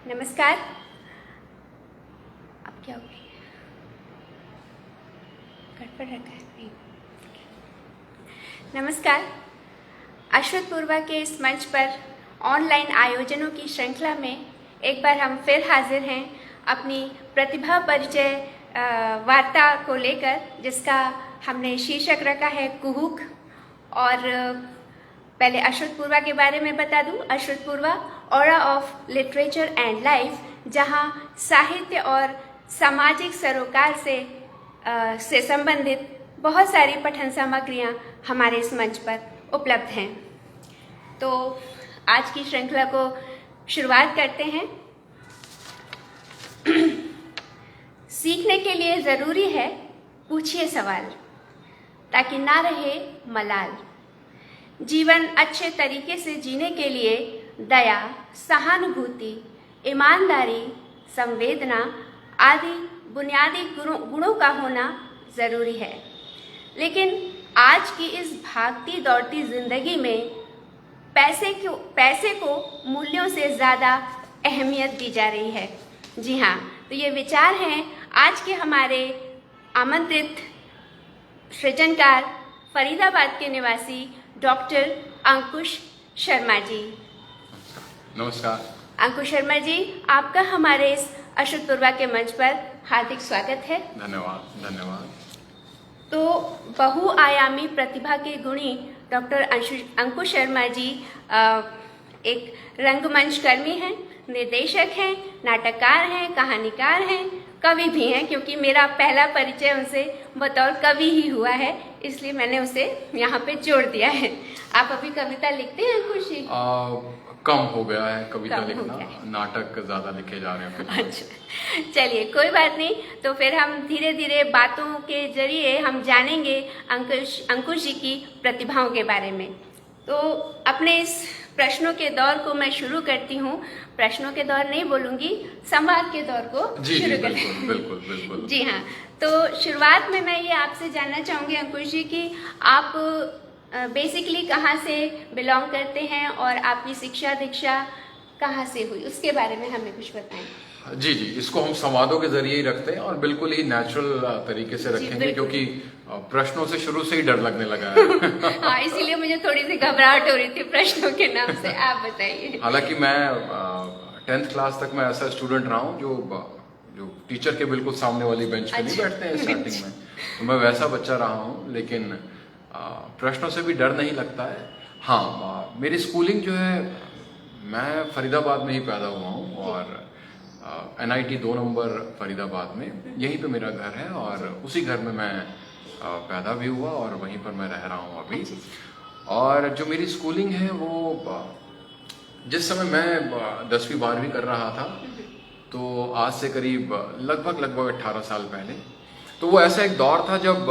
नमस्कार। अब क्या हो गया? गड़बड़ रखा है नहीं। नमस्कार। अश्वतपूर्वा के इस मंच पर ऑनलाइन आयोजनों की श्रृंखला में एक बार हम फिर हाजिर हैं अपनी प्रतिभा परिचय वार्ता को लेकर, जिसका हमने शीर्षक रखा है कुहूक। और पहले अश्वतपूर्वा के बारे में बता दूं। अश्वतपूर्वा aura of literature and life, जहां साहित्य और सामाजिक सरोकार से संबंधित बहुत सारी पठन सामग्रियां हमारे इस मंच पर उपलब्ध हैं। तो आज की श्रृंखला को शुरुआत करते हैं। सीखने के लिए ज़रूरी है पूछिए सवाल, ताकि ना रहे मलाल। जीवन अच्छे तरीके से जीने के लिए दया, सहानुभूति, ईमानदारी, संवेदना आदि बुनियादी गुणों का होना ज़रूरी है। लेकिन आज की इस भागती दौड़ती जिंदगी में पैसे को मूल्यों से ज़्यादा अहमियत दी जा रही है। जी हाँ, तो ये विचार हैं आज के हमारे आमंत्रित सृजनकार फरीदाबाद के निवासी डॉक्टर अंकुश शर्मा जी। नमस्कार। अंकुश शर्मा जी, आपका हमारे इस अश्वतपूर्वा के मंच पर हार्दिक स्वागत है। धन्यवाद। तो बहुआयामी प्रतिभा के गुणी डॉक्टर अंकुश शर्मा जी एक रंगमंच कर्मी हैं, निर्देशक हैं, नाटककार हैं, कहानीकार हैं, कवि भी हैं, क्योंकि मेरा पहला परिचय उनसे बतौर कवि ही हुआ है, इसलिए मैंने उसे यहाँ पे जोड़ दिया है। आप अभी कविता लिखते हैं अंकुश जी? कम हो गया है कविता लिखना, नाटक ज्यादा लिखे जा रहे हैं। अच्छा, चलिए कोई बात नहीं। तो फिर हम धीरे धीरे बातों के जरिए हम जानेंगे अंकुश जी की प्रतिभाओं के बारे में। तो अपने इस प्रश्नों के दौर को मैं शुरू करती हूँ। प्रश्नों के दौर नहीं बोलूंगी, संवाद के दौर को शुरू करती हूँ। बिल्कुल। जी हाँ, तो शुरुआत में मैं ये आपसे जानना चाहूँगी अंकुश जी कि आप बेसिकली कहाँ से बिलोंग करते हैं और आपकी शिक्षा दीक्षा कहाँ से हुई, उसके बारे में हमें कुछ बताएं। जी, इसको हम संवादों के जरिए ही रखते हैं और बिल्कुल ही नेचुरल तरीके से रखेंगे, क्योंकि प्रश्नों से शुरू से ही डर लगने लगा है। हाँ, इसीलिए मुझे थोड़ी सी घबराहट हो रही थी प्रश्नों के नाम से। आप बताइए। हालांकि मैं 10th क्लास तक मैं ऐसा स्टूडेंट रहा हूँ जो टीचर के बिल्कुल सामने वाली बेंच पे नहीं बैठते हैं स्टार्टिंग में, तो मैं वैसा बच्चा रहा हूँ, लेकिन प्रश्नों से भी डर नहीं लगता है। हाँ, मेरी स्कूलिंग जो है, मैं फरीदाबाद में ही पैदा हुआ हूँ और NIT 2 नंबर फरीदाबाद में, यहीं पे मेरा घर है और उसी घर में मैं पैदा भी हुआ और वहीं पर मैं रह रहा हूँ अभी। और जो मेरी स्कूलिंग है वो जिस समय मैं 10वीं 12वीं कर रहा था, तो आज से करीब लगभग 18 साल पहले, तो वो ऐसा एक दौर था जब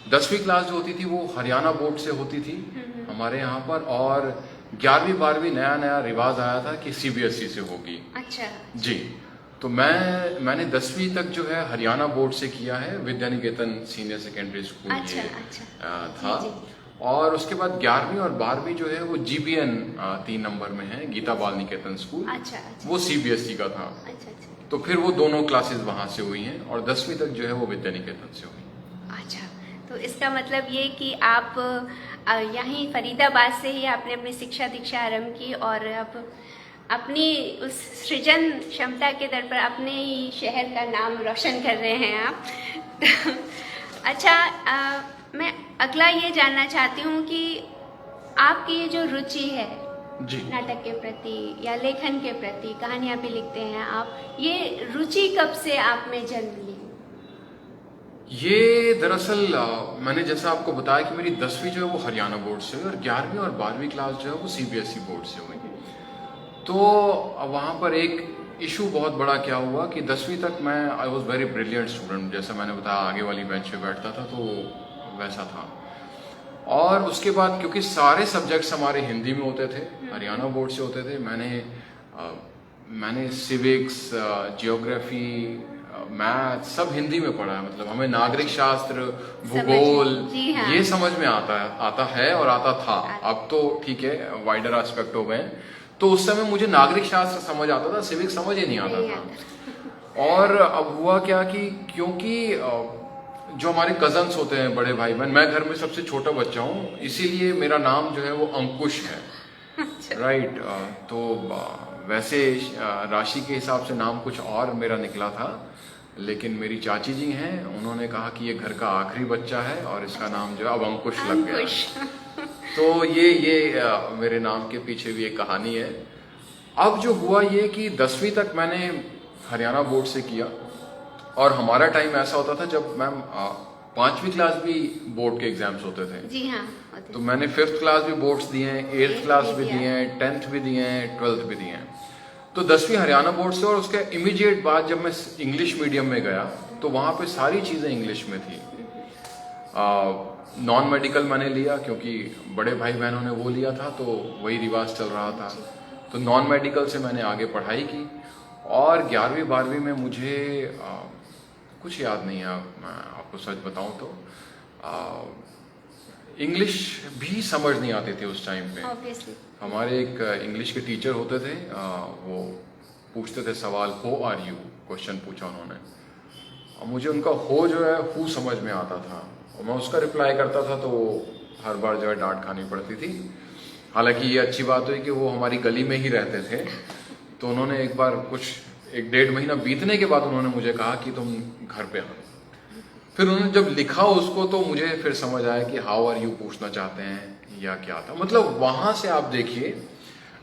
10वीं क्लास जो होती थी वो हरियाणा बोर्ड से होती थी हमारे यहाँ पर, और 11वीं 12वीं नया रिवाज आया था कि CBSE से होगी। अच्छा जी, तो मैंने 10वीं तक जो है हरियाणा बोर्ड से किया है, Vidya Niketan senior secondary school था। और उसके बाद 11वीं और 12वीं जो है वो GBN 3 नंबर में है, गीता बाल निकेतन स्कूल। वो CBSE का था। तो फिर वो दोनों क्लासेस वहां से हुई हैं और 10वीं तक जो है वो विद्या निकेतन से हुई। अच्छा, तो इसका मतलब ये कि आप यहीं फरीदाबाद से ही आपने अपनी शिक्षा दीक्षा आरंभ की और अब अपनी उस सृजन क्षमता के दर पर अपने ही शहर का नाम रोशन कर रहे हैं आप। अच्छा, मैं अगला ये जानना चाहती हूँ कि आपकी ये जो रुचि है जी, नाटक के प्रति या लेखन के प्रति, कहानियाँ भी लिखते हैं आप, ये रुचि कब से आप में जन्म ली? ये दरअसल मैंने जैसा आपको बताया कि मेरी 10वीं जो है वो हरियाणा बोर्ड से हुई और 11वीं और 12वीं क्लास जो है वो CBSE बोर्ड से हुई। तो वहाँ पर एक इशू बहुत बड़ा क्या हुआ कि 10वीं तक I was very brilliant student, जैसा मैंने बताया आगे वाली बेंच पे बैठता था, तो वैसा था। और उसके बाद क्योंकि सारे सब्जेक्ट्स हमारे हिंदी में होते थे, हरियाणा बोर्ड से होते थे, मैंने सिविक्स, जियोग्राफी, मैथ सब हिंदी में पढ़ा है। मतलब हमें नागरिक शास्त्र, भूगोल हाँ। ये समझ में आता है और आता था। अब तो ठीक है, वाइडर एस्पेक्ट हो गए, तो उस समय मुझे नागरिक शास्त्र समझ आता था, सिविक समझ ही नहीं आता था। और अब हुआ क्या कि क्योंकि जो हमारे कजन्स होते हैं, बड़े भाई बहन, मैं घर में सबसे छोटा बच्चा हूँ, इसीलिए मेरा नाम जो है वो अंकुश है। राइट। तो वैसे राशि के हिसाब से नाम कुछ और मेरा निकला था, लेकिन मेरी चाची जी हैं, उन्होंने कहा कि ये घर का आखिरी बच्चा है और इसका नाम जो है अब अंकुश लग गया। तो ये मेरे नाम के पीछे भी एक कहानी है। अब जो हुआ ये कि 10वीं तक मैंने हरियाणा बोर्ड से किया, और हमारा टाइम ऐसा होता था जब मैम 5वीं क्लास भी बोर्ड के एग्जाम्स होते थे। जी हाँ। तो मैंने 5th क्लास भी बोर्ड्स दिए हैं, 8th क्लास भी दिए हैं, 10th भी दिए हैं, 12th भी दिए हैं। तो 10वीं हरियाणा बोर्ड से, और उसके इमीडिएट बाद जब मैं इंग्लिश मीडियम में गया तो वहाँ पे सारी चीज़ें इंग्लिश में थी। नॉन मेडिकल मैंने लिया क्योंकि बड़े भाई बहनों ने वो लिया था, तो वही रिवाज चल रहा था। तो नॉन मेडिकल से मैंने आगे पढ़ाई की, और 11वीं 12वीं में मुझे कुछ याद नहीं है, मैं आपको सच बताऊं तो इंग्लिश भी समझ नहीं आती थी उस टाइम पे। Obviously. हमारे एक इंग्लिश के टीचर होते थे, वो पूछते थे सवाल, हो आर यू, क्वेश्चन पूछा उन्होंने, और मुझे उनका हो जो है हु समझ में आता था, और मैं उसका रिप्लाई करता था, तो हर बार जो है डांट खानी पड़ती थी। हालांकि ये अच्छी बात हुई कि वो हमारी गली में ही रहते थे, तो उन्होंने एक बार कुछ 1-1.5 महीना बीतने के बाद उन्होंने मुझे कहा कि तुम घर पे आओ। फिर उन्होंने जब लिखा उसको तो मुझे फिर समझ आया कि हाउ आर यू पूछना चाहते हैं या क्या था। मतलब वहां से आप देखिए,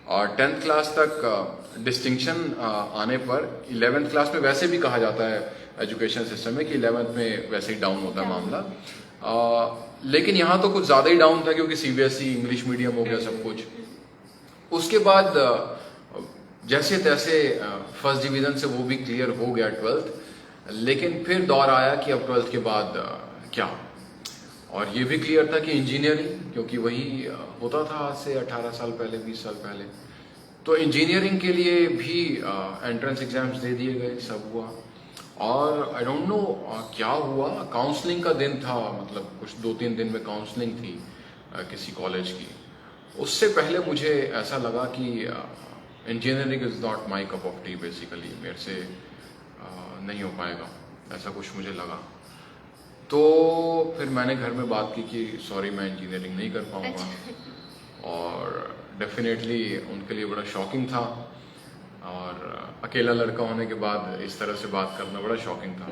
और 10th क्लास तक डिस्टिंक्शन आने पर 11th क्लास में वैसे भी कहा जाता है एजुकेशन सिस्टम में कि 11th में वैसे ही डाउन होता है मामला, लेकिन यहाँ तो कुछ ज़्यादा ही डाउन था क्योंकि सीबीएसई इंग्लिश मीडियम हो गया सब कुछ। उसके बाद जैसे तैसे फर्स्ट डिवीज़न से वो भी क्लियर हो गया 12th, लेकिन फिर दौर आया कि अब 12th के बाद क्या, और ये भी क्लियर था कि इंजीनियरिंग, क्योंकि वही होता था आज से 18 साल पहले, 20 साल पहले। तो इंजीनियरिंग के लिए भी एंट्रेंस एग्जाम्स दे दिए गए, सब हुआ। और आई डोंट नो क्या हुआ, काउंसलिंग का दिन था, मतलब कुछ 2-3 दिन में काउंसलिंग थी किसी कॉलेज की। उससे पहले मुझे ऐसा लगा कि engineering is not my cup of T, basically मेरे से नहीं हो पाएगा, ऐसा कुछ मुझे लगा। तो फिर मैंने घर में बात की कि सॉरी मैं इंजीनियरिंग नहीं कर पाऊँगा, और डेफिनेटली उनके लिए बड़ा शॉकिंग था, और अकेला लड़का होने के बाद इस तरह से बात करना बड़ा शॉकिंग था।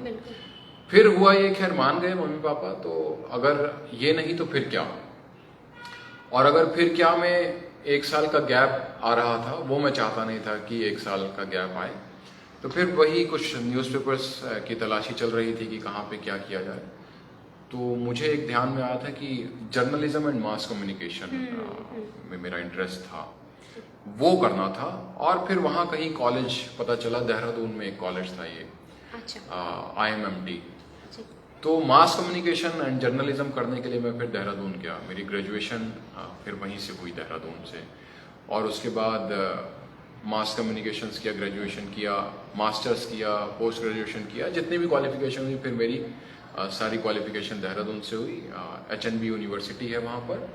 फिर हुआ ये, खैर मान गए मम्मी पापा, तो अगर ये नहीं तो फिर क्या, और अगर फिर क्या में 1 साल का गैप आ रहा था, वो मैं चाहता नहीं था कि 1 साल का गैप आए। तो फिर वही कुछ न्यूज़पेपर्स की तलाशी चल रही थी कि कहाँ पे क्या किया जाए। तो मुझे एक ध्यान में आया था कि जर्नलिज्म एंड मास कम्युनिकेशन में मेरा इंटरेस्ट था, वो करना था। और फिर वहाँ कहीं कॉलेज पता चला, देहरादून में एक कॉलेज था ये, IMMT। तो मास कम्युनिकेशन एंड जर्नलिज्म करने के लिए मैं फिर देहरादून गया। मेरी ग्रेजुएशन फिर वहीं से हुई, देहरादून से। और उसके बाद मास कम्युनिकेशंस किया, ग्रेजुएशन किया, मास्टर्स किया, पोस्ट ग्रेजुएशन किया, जितनी भी क्वालिफिकेशन हुई, फिर मेरी सारी क्वालिफिकेशन देहरादून से हुई। HNB यूनिवर्सिटी है वहाँ पर।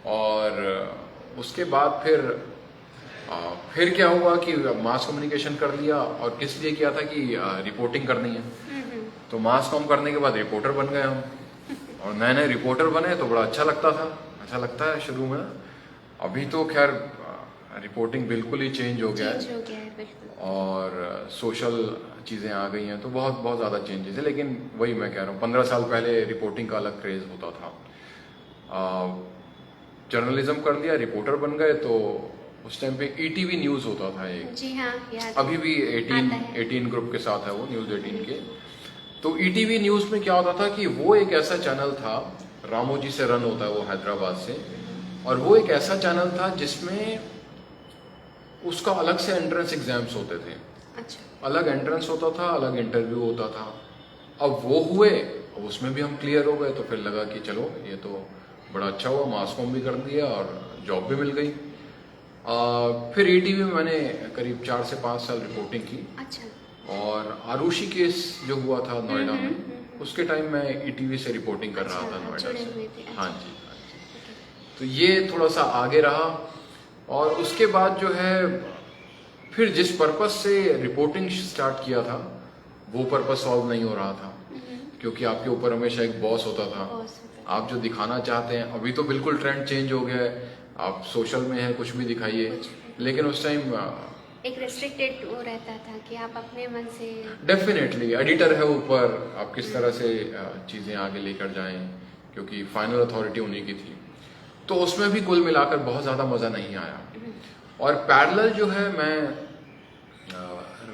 और उसके बाद फिर क्या हुआ कि मास कम्युनिकेशन कर लिया, और किस लिए किया था कि रिपोर्टिंग करनी है। तो मास कॉम करने के बाद रिपोर्टर बन गए हम, और नए नए रिपोर्टर बने तो बड़ा अच्छा लगता था, अच्छा लगता है शुरू में। अभी तो खैर रिपोर्टिंग बिल्कुल ही चेंज हो गया है, और सोशल चीज़ें आ गई हैं, तो बहुत बहुत ज़्यादा चेंजेस है। लेकिन वही मैं कह रहा हूँ, 15 साल पहले रिपोर्टिंग का अलग क्रेज़ होता था। जर्नलिज्म कर लिया, रिपोर्टर बन गए, तो उस टाइम पे ETV न्यूज़ होता था एक। जी हाँ, अभी भी 18 ग्रुप के साथ है वो, न्यूज़ 18 के। तो ETV न्यूज़ में क्या होता था कि वो एक ऐसा चैनल था, रामोजी से रन होता है वो, हैदराबाद से। और वो एक ऐसा चैनल था जिसमें उसका अलग से एंट्रेंस एग्जाम्स होते थे। अच्छा। अलग एंट्रेंस होता था, अलग इंटरव्यू होता था। अब वो हुए, अब उसमें भी हम क्लियर हो गए, तो फिर लगा कि चलो ये तो बड़ा अच्छा हुआ, मास कॉम भी कर दिया और जॉब भी मिल गई। फिर ETV में मैंने करीब 4 से 5 साल रिपोर्टिंग की। अच्छा। और आरुषि केस जो हुआ था नोएडा में, उसके टाइम मैं ETV से रिपोर्टिंग कर रहा था, नोएडा से। हाँ जी। तो ये थोड़ा सा आगे रहा। और उसके बाद जो है फिर जिस पर्पस से रिपोर्टिंग स्टार्ट किया था वो पर्पस सॉल्व नहीं हो रहा था, क्योंकि आपके ऊपर हमेशा एक बॉस होता था। आप जो दिखाना चाहते हैं, अभी तो बिल्कुल ट्रेंड चेंज हो गया है, आप सोशल में हैं कुछ भी दिखाइए, लेकिन उस टाइम एक रेस्ट्रिक्टेड वो रहता था कि आप अपने मन से। डेफिनेटली एडिटर है ऊपर, आप किस तरह से चीजें आगे लेकर जाएं, क्योंकि फाइनल अथॉरिटी उन्हीं की थी। तो उसमें भी कुल मिलाकर बहुत ज्यादा मजा नहीं आया। और पैरेलल जो है मैं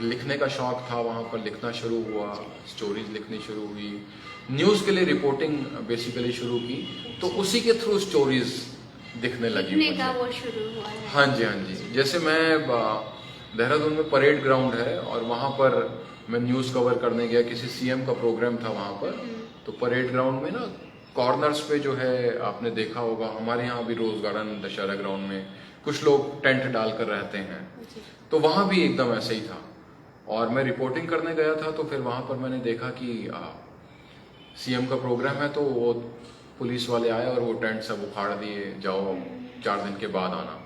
लिखने का शौक था, वहां पर लिखना शुरू हुआ, स्टोरीज लिखनी शुरू हुई, न्यूज के लिए रिपोर्टिंग बेसिकली शुरू की, तो उसी के थ्रू स्टोरीज दिखने लगी लिखने का वो शुरू हुआ है। हाँ जी, हाँ जी। जैसे मैं देहरादून में परेड ग्राउंड है और वहां पर मैं न्यूज कवर करने गया, किसी सीएम का प्रोग्राम था वहां पर। तो परेड ग्राउंड में ना कॉर्नर्स पे जो है, आपने देखा होगा हमारे यहाँ भी रोज गार्डन दशहरा ग्राउंड में कुछ लोग टेंट डालकर रहते हैं, तो वहां भी एकदम ऐसे ही था। और मैं रिपोर्टिंग करने गया था, तो फिर वहां पर मैंने देखा कि सीएम का प्रोग्राम है, तो वो पुलिस वाले आए और वो टेंट सब उखाड़ दिए, जाओ 4 दिन के बाद आना।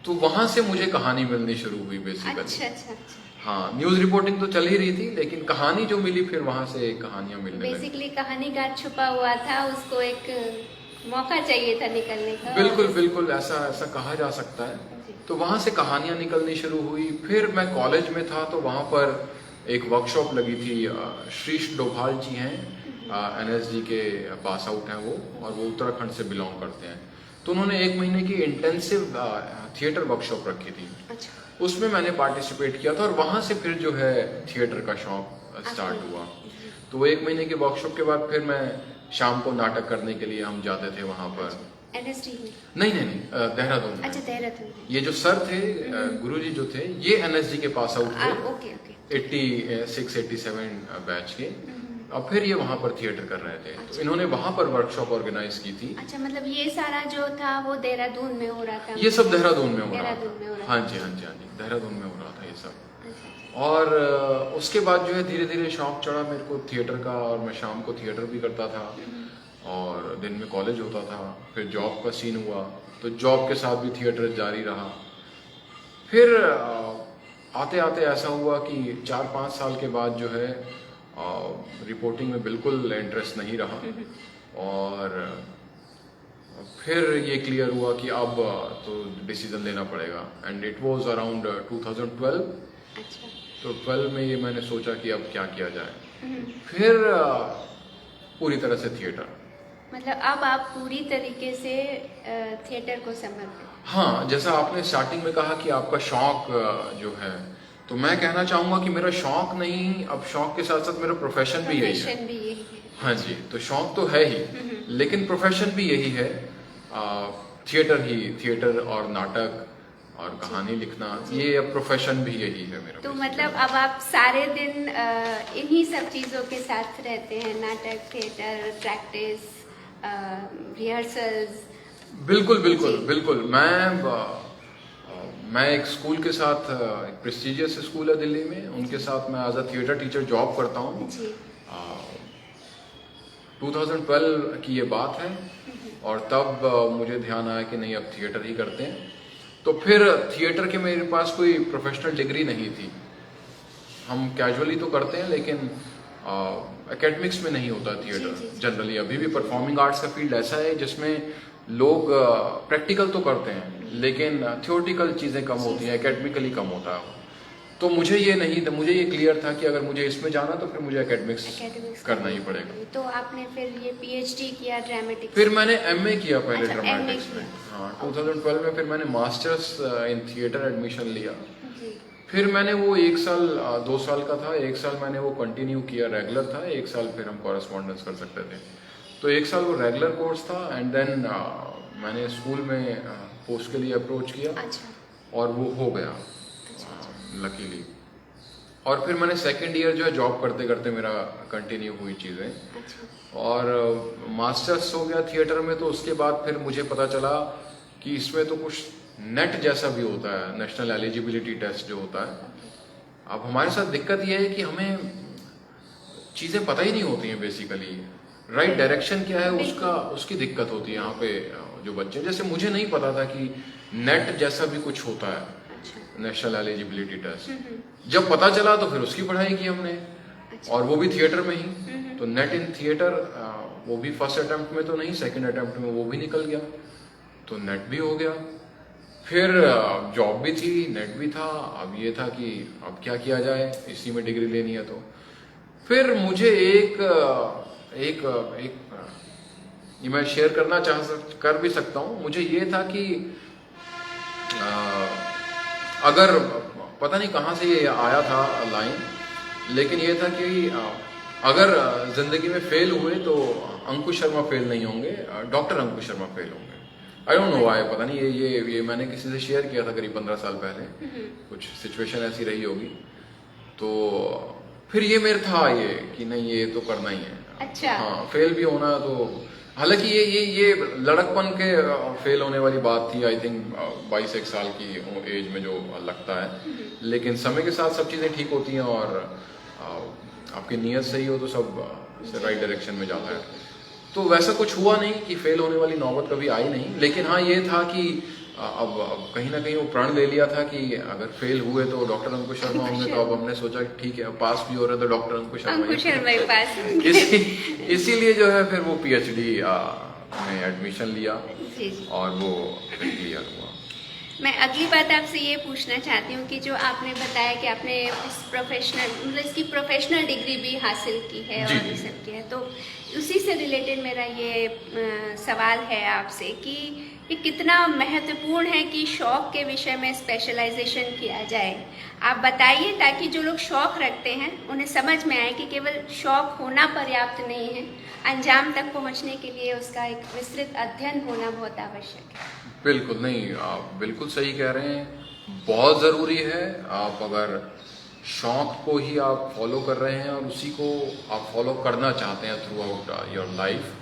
तो वहां से मुझे कहानी मिलनी शुरू हुई बेसिकली। अच्छा। हाँ, न्यूज रिपोर्टिंग तो चल ही रही थी, लेकिन कहानी जो मिली फिर वहां से कहानियां मिलने लगी। बेसिकली कहानी का छुपा हुआ था, उसको एक मौका चाहिए था निकलने का। बिल्कुल बिल्कुल, ऐसा कहा जा सकता है। तो वहां से कहानियां निकलनी शुरू हुई। फिर मैं कॉलेज में था, तो वहां पर एक वर्कशॉप लगी थी। श्रीश डोभाल जी हैं, एनएसजी के पास आउट हैं वो, और वो उत्तराखंड से बिलोंग करते हैं। तो उन्होंने 1 महीने की इंटेंसिव थिएटर वर्कशॉप रखी थी। अच्छा। उसमें मैंने पार्टिसिपेट किया था, और वहां से फिर जो है थिएटर का शौक स्टार्ट हुआ। तो वो 1 महीने की वर्कशॉप के बाद फिर मैं शाम को नाटक करने के लिए हम जाते थे वहां पर। एनएसडी नहीं, देहरादून में। अच्छा, देहरादून। ये जो सर थे, गुरुजी जो थे, ये एनएसजी के पास आउट थे। ओके। 86-87 बैच के। अब फिर ये वहां पर थिएटर कर रहे थे। तो इन्होंने वहां पर वर्कशॉप ऑर्गेनाइज की थी। अच्छा, मतलब ये सारा जो था वो देहरादून में हो रहा था? ये सब देहरादून में हो रहा देहरादून में हो था। रहा हाँ था। जी, देहरादून में हो रहा था ये सब। और उसके बाद जो है धीरे धीरे शौक चढ़ा मेरे को थिएटर का, और मैं शाम को थिएटर भी करता था और दिन में कॉलेज होता था। फिर जॉब का सीन हुआ, तो जॉब के साथ भी थिएटर जारी रहा। फिर आते आते ऐसा हुआ कि 4-5 साल के बाद जो है रिपोर्टिंग में बिल्कुल इंटरेस्ट नहीं रहा, और फिर ये क्लियर हुआ कि अब तो डिसीजन लेना पड़ेगा। And it was around 2012। अच्छा। तो 12 में ये मैंने सोचा कि अब क्या किया जाए। फिर पूरी तरह से थिएटर। मतलब अब आप पूरी तरीके से थिएटर को समर्पित। हाँ, जैसा आपने स्टार्टिंग में कहा कि आपका शौक जो है, तो मैं कहना चाहूंगा कि मेरा शौक नहीं, अब शौक के साथ साथ मेरा प्रोफेशन भी यही है। हाँ जी, तो शौक तो है ही, लेकिन प्रोफेशन भी यही है। थिएटर और नाटक और कहानी लिखना, ये अब प्रोफेशन भी यही है मेरा। तो मतलब अब आप सारे दिन इन्हीं सब चीजों के साथ रहते हैं? नाटक, थिएटर, प्रैक्टिस, रिहर्सल्स? बिल्कुल। मैं एक स्कूल के साथ, एक प्रेस्टिजियस स्कूल है दिल्ली में, उनके साथ मैं as a theatre teacher job करता हूँ। 2012 की ये बात है, और तब मुझे ध्यान आया कि नहीं, अब थिएटर ही करते हैं। तो फिर थिएटर के मेरे पास कोई प्रोफेशनल डिग्री नहीं थी। हम कैजुअली तो करते हैं, लेकिन एकेडमिक्स में नहीं होता थिएटर जनरली। अभी भी परफॉर्मिंग आर्ट्स का फील्ड ऐसा है जिसमें लोग प्रैक्टिकल तो करते हैं, लेकिन थियोरेटिकल चीजें कम होती हैं, एकेडमिकली कम होता है। तो मुझे ये क्लियर था कि अगर मुझे इसमें जाना तो फिर मुझे एकेडमिक्स करना ही पड़ेगा। तो आपने फिर ये पीएचडी किया ड्रामेटिक्स? फिर मैंने एमए किया पहले ड्रामेटिक्स में। हाँ, 2012 में फिर मैंने मास्टर्स इन थिएटर एडमिशन लिया। फिर मैंने वो 1 साल 2 साल का था, 1 साल मैंने वो कंटिन्यू किया, रेगुलर था। 1 साल फिर हम कॉरेस्पॉन्डेंस कर सकते थे। तो 1 साल वो रेगुलर कोर्स था, एंड देन मैंने स्कूल में पोस्ट के लिए अप्रोच किया। अच्छा। और वो हो गया लकीली। और फिर मैंने सेकेंड ईयर जो है जॉब करते करते मेरा कंटिन्यू हुई चीज़ें। अच्छा। और मास्टर्स हो गया थिएटर में। तो उसके बाद फिर मुझे पता चला कि इसमें तो कुछ नेट जैसा भी होता है, नेशनल एलिजिबिलिटी टेस्ट जो होता है। अब हमारे साथ दिक्कत यह है कि हमें चीज़ें पता ही नहीं होती हैं बेसिकली। राइट डायरेक्शन क्या है उसकी दिक्कत होती है यहाँ पे। जो बच्चे, जैसे मुझे नहीं पता था कि नेट जैसा भी कुछ होता है, अच्छा। National eligibility test. जब पता चला तो फिर उसकी पढ़ाई की हमने, अच्छा। और वो भी थिएटर में ही। तो नेट इन थिएटर, वो भी फर्स्ट अटेम्प्ट में तो नहीं, सेकंड अटेम्प्ट में वो भी निकल गया, तो नेट भी हो गया। फिर जॉब भी थी, नेट भी था। अब ये था कि अब क्या किया जाए, इसी में डिग्री लेनी है। तो फिर मुझे एक ये मैं शेयर करना कर भी सकता हूँ। मुझे ये था कि अगर पता नहीं कहाँ से ये आया था लाइन, लेकिन ये था कि अगर जिंदगी में फेल हुए तो अंकुश शर्मा फेल नहीं होंगे, डॉक्टर अंकुश शर्मा फेल होंगे। आई डोंट नो व्हाई, पता नहीं, ये मैंने किसी से शेयर किया था करीब 15 साल पहले, कुछ सिचुएशन ऐसी रही होगी। तो फिर ये मेरा था ये कि नहीं, ये तो करना ही है। अच्छा। हाँ, फेल भी होना। तो हालांकि ये लड़कपन के फेल होने वाली बात थी, आई थिंक 22-1 साल की एज में जो लगता है, लेकिन समय के साथ सब चीजें ठीक होती हैं, और आपकी नीयत सही हो तो सब राइट डायरेक्शन में जाता है। तो वैसा कुछ हुआ नहीं कि फेल होने वाली नौबत कभी आई नहीं, लेकिन हाँ ये था कि अब कहीं ना कहीं वो प्रण ले लिया था कि अगर फेल हुए तो डॉक्टर अंकुश शर्मा होंगे। तो अब हमने सोचा कि ठीक है, पास भी हो रहे तो डॉक्टर अंकुश शर्मा ही पास। इसीलिए जो है फिर वो पीएचडी में एडमिशन लिया, जी जी। और वो क्लियर हुआ। मैं अगली बात आपसे ये पूछना चाहती हूँ कि जो आपने बताया कि आपने इस प्रोफेशनल, मतलब इसकी प्रोफेशनल डिग्री भी हासिल की है जी, और ये सब किया है, तो उसी से रिलेटेड मेरा ये सवाल है आपसे कि ये कितना महत्वपूर्ण है कि शौक के विषय में स्पेशलाइजेशन किया जाए। आप बताइए, ताकि जो लोग शौक रखते हैं उन्हें समझ में आए कि केवल शौक होना पर्याप्त नहीं है, अंजाम तक पहुंचने के लिए उसका एक विस्तृत अध्ययन होना बहुत आवश्यक है। बिल्कुल नहीं, आप बिल्कुल सही कह रहे हैं, बहुत ज़रूरी है। आप अगर शौक को ही आप फॉलो कर रहे हैं और उसी को आप फॉलो करना चाहते हैं थ्रू आउट योर लाइफ,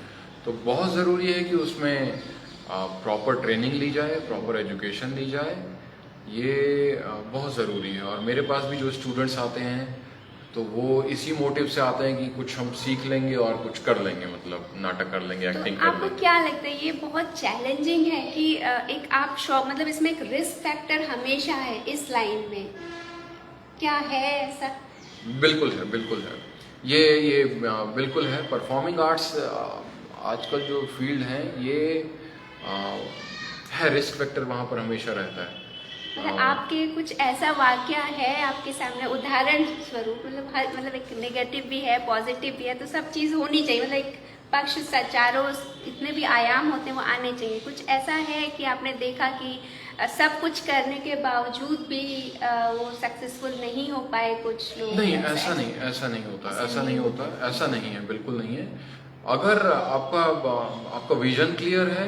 तो बहुत ज़रूरी है कि उसमें प्रॉपर ट्रेनिंग ली जाए, प्रॉपर एजुकेशन ली जाए। ये बहुत ज़रूरी है। और मेरे पास भी जो स्टूडेंट्स आते हैं तो वो इसी मोटिव से आते हैं कि कुछ हम सीख लेंगे और कुछ कर लेंगे, मतलब नाटक कर लेंगे, एक्टिंग कर आपको लेंगे। क्या लगता है ये बहुत चैलेंजिंग है कि एक आप शौक, मतलब इसमें एक रिस्क फैक्टर हमेशा है इस लाइन में, क्या है ऐसा? बिल्कुल है, बिल्कुल है। ये बिल्कुल है। परफॉर्मिंग आर्ट्स आजकल जो फील्ड है ये है, रिस्क फैक्टर वहाँ पर हमेशा रहता है। मतलब आपके कुछ ऐसा वाकया है आपके सामने उदाहरण स्वरूप, मतलब हर, मतलब एक नेगेटिव भी है, पॉजिटिव भी है, तो सब चीज़ होनी चाहिए, मतलब एक पक्ष चारों इतने भी आयाम होते हैं वो आने चाहिए। कुछ ऐसा है कि आपने देखा कि सब कुछ करने के बावजूद भी वो सक्सेसफुल नहीं हो पाए कुछ लोग? नहीं, ऐसा नहीं होता, ऐसा नहीं है, बिल्कुल नहीं है। अगर आपका विजन क्लियर है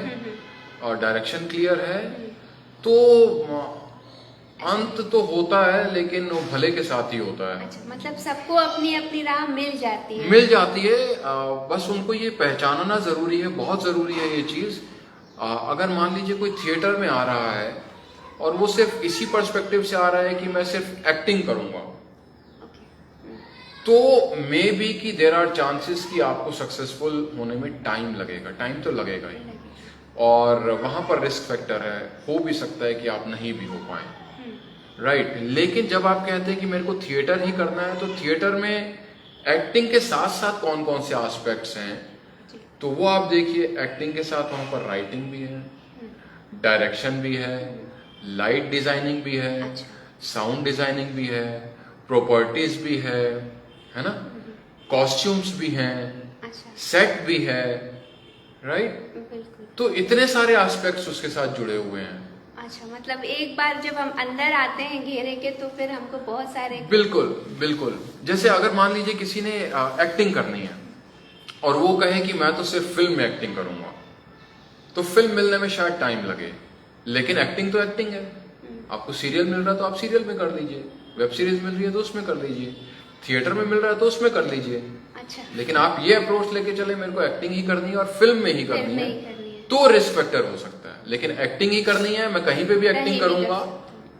और डायरेक्शन क्लियर है तो अंत तो होता है, लेकिन वो भले के साथ ही होता है। अच्छा, मतलब सबको अपनी अपनी राह मिल जाती है। बस उनको ये पहचानना जरूरी है, बहुत जरूरी है ये चीज। अगर मान लीजिए कोई थिएटर में आ रहा है और वो सिर्फ इसी पर्सपेक्टिव से आ रहा है कि मैं सिर्फ एक्टिंग करूंगा, तो मे बी कि देयर आर चांसेस कि आपको सक्सेसफुल होने में टाइम लगेगा, टाइम तो लगेगा ही, और वहां पर रिस्क फैक्टर है, हो भी सकता है कि आप नहीं भी हो पाए, राइट। लेकिन जब आप कहते हैं कि मेरे को थिएटर ही करना है, तो थिएटर में एक्टिंग के साथ साथ कौन कौन से एस्पेक्ट्स हैं, तो वो आप देखिए। एक्टिंग के साथ वहां पर राइटिंग भी है, डायरेक्शन भी है, लाइट डिजाइनिंग भी है, साउंड डिजाइनिंग भी है, प्रॉपर्टीज भी है ना, कॉस्ट्यूम्स भी हैं, सेट भी है, राइट। तो इतने सारे एस्पेक्ट्स उसके साथ जुड़े हुए हैं। अच्छा, मतलब एक बार जब हम अंदर आते हैं घेरे के, तो फिर हमको बहुत सारे, बिल्कुल बिल्कुल। जैसे अगर मान लीजिए किसी ने एक्टिंग करनी है और वो कहे कि मैं तो सिर्फ फिल्म में एक्टिंग करूंगा, तो फिल्म मिलने में शायद टाइम लगे, लेकिन एक्टिंग तो एक्टिंग है। आपको सीरियल मिल रहा है तो आप सीरियल में कर लीजिए, वेब सीरीज मिल रही है तो उसमें कर लीजिए, थिएटर में मिल रहा है तो उसमें कर लीजिए। अच्छा, लेकिन आप ये अप्रोच लेके चले मेरे को एक्टिंग ही करनी है और फिल्म में ही करनी है, तो रिस्क फैक्टर हो सकता है। लेकिन एक्टिंग ही करनी है, मैं कहीं पे भी एक्टिंग करूंगा,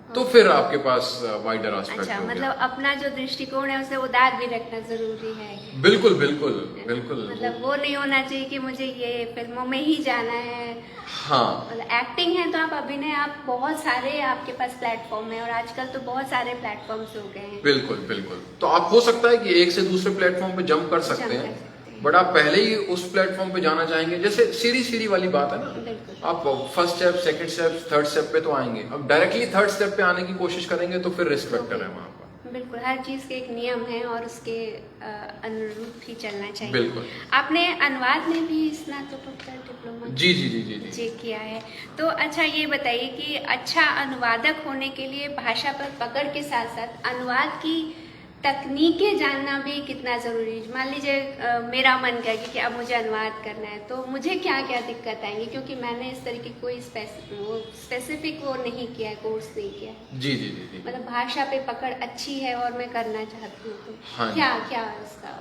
तो फिर आपके पास वाइडर एस्पेक्ट अच्छा, हो गया। मतलब अपना जो दृष्टिकोण है उसे उदार भी रखना जरूरी है। बिल्कुल बिल्कुल बिल्कुल। मतलब वो नहीं होना चाहिए कि मुझे ये फिल्मों में ही जाना है। हाँ मतलब एक्टिंग है तो आप अभिनय, आप बहुत सारे आपके पास प्लेटफॉर्म है, और आजकल तो बहुत सारे प्लेटफॉर्म्स हो गए हैं। बिल्कुल बिल्कुल। तो आप हो सकता है कि एक से दूसरे प्लेटफॉर्म पे जंप कर सकते हैं, बट आप पहले ही उस प्लेटफॉर्म पे जाना चाहेंगे। जैसे सीढ़ी सीढ़ी वाली बात है ना, बिल्कुल। आप first step, second step, third step पे तो आएंगे। अब डायरेक्टली थर्ड स्टेप पे आने की कोशिश करेंगे तो फिर रिस्क फैक्टर है वहां पर। बिल्कुल, हर चीज के एक नियम है और उसके अनुरूप ही चलना चाहिए। बिल्कुल। आपने अनुवाद में भी स्नातकोत्तर डिप्लोमा जी जी जी जी जी। जी किया है। तो अच्छा, ये बताइए कि अच्छा अनुवादक होने के लिए भाषा पर पकड़ के साथ साथ अनुवाद की तकनीकें जानना भी कितना जरूरी है। मान लीजिए मेरा मन किया कि अब मुझे अनुवाद करना है, तो मुझे क्या क्या दिक्कत आएंगी, क्योंकि मैंने इस तरह की कोई स्पेसिफिक वो नहीं किया है, कोर्स नहीं किया है। जी जी जी जी। मतलब भाषा पे पकड़ अच्छी है और मैं करना चाहती हूँ, तो हाँ क्या क्या है उसका?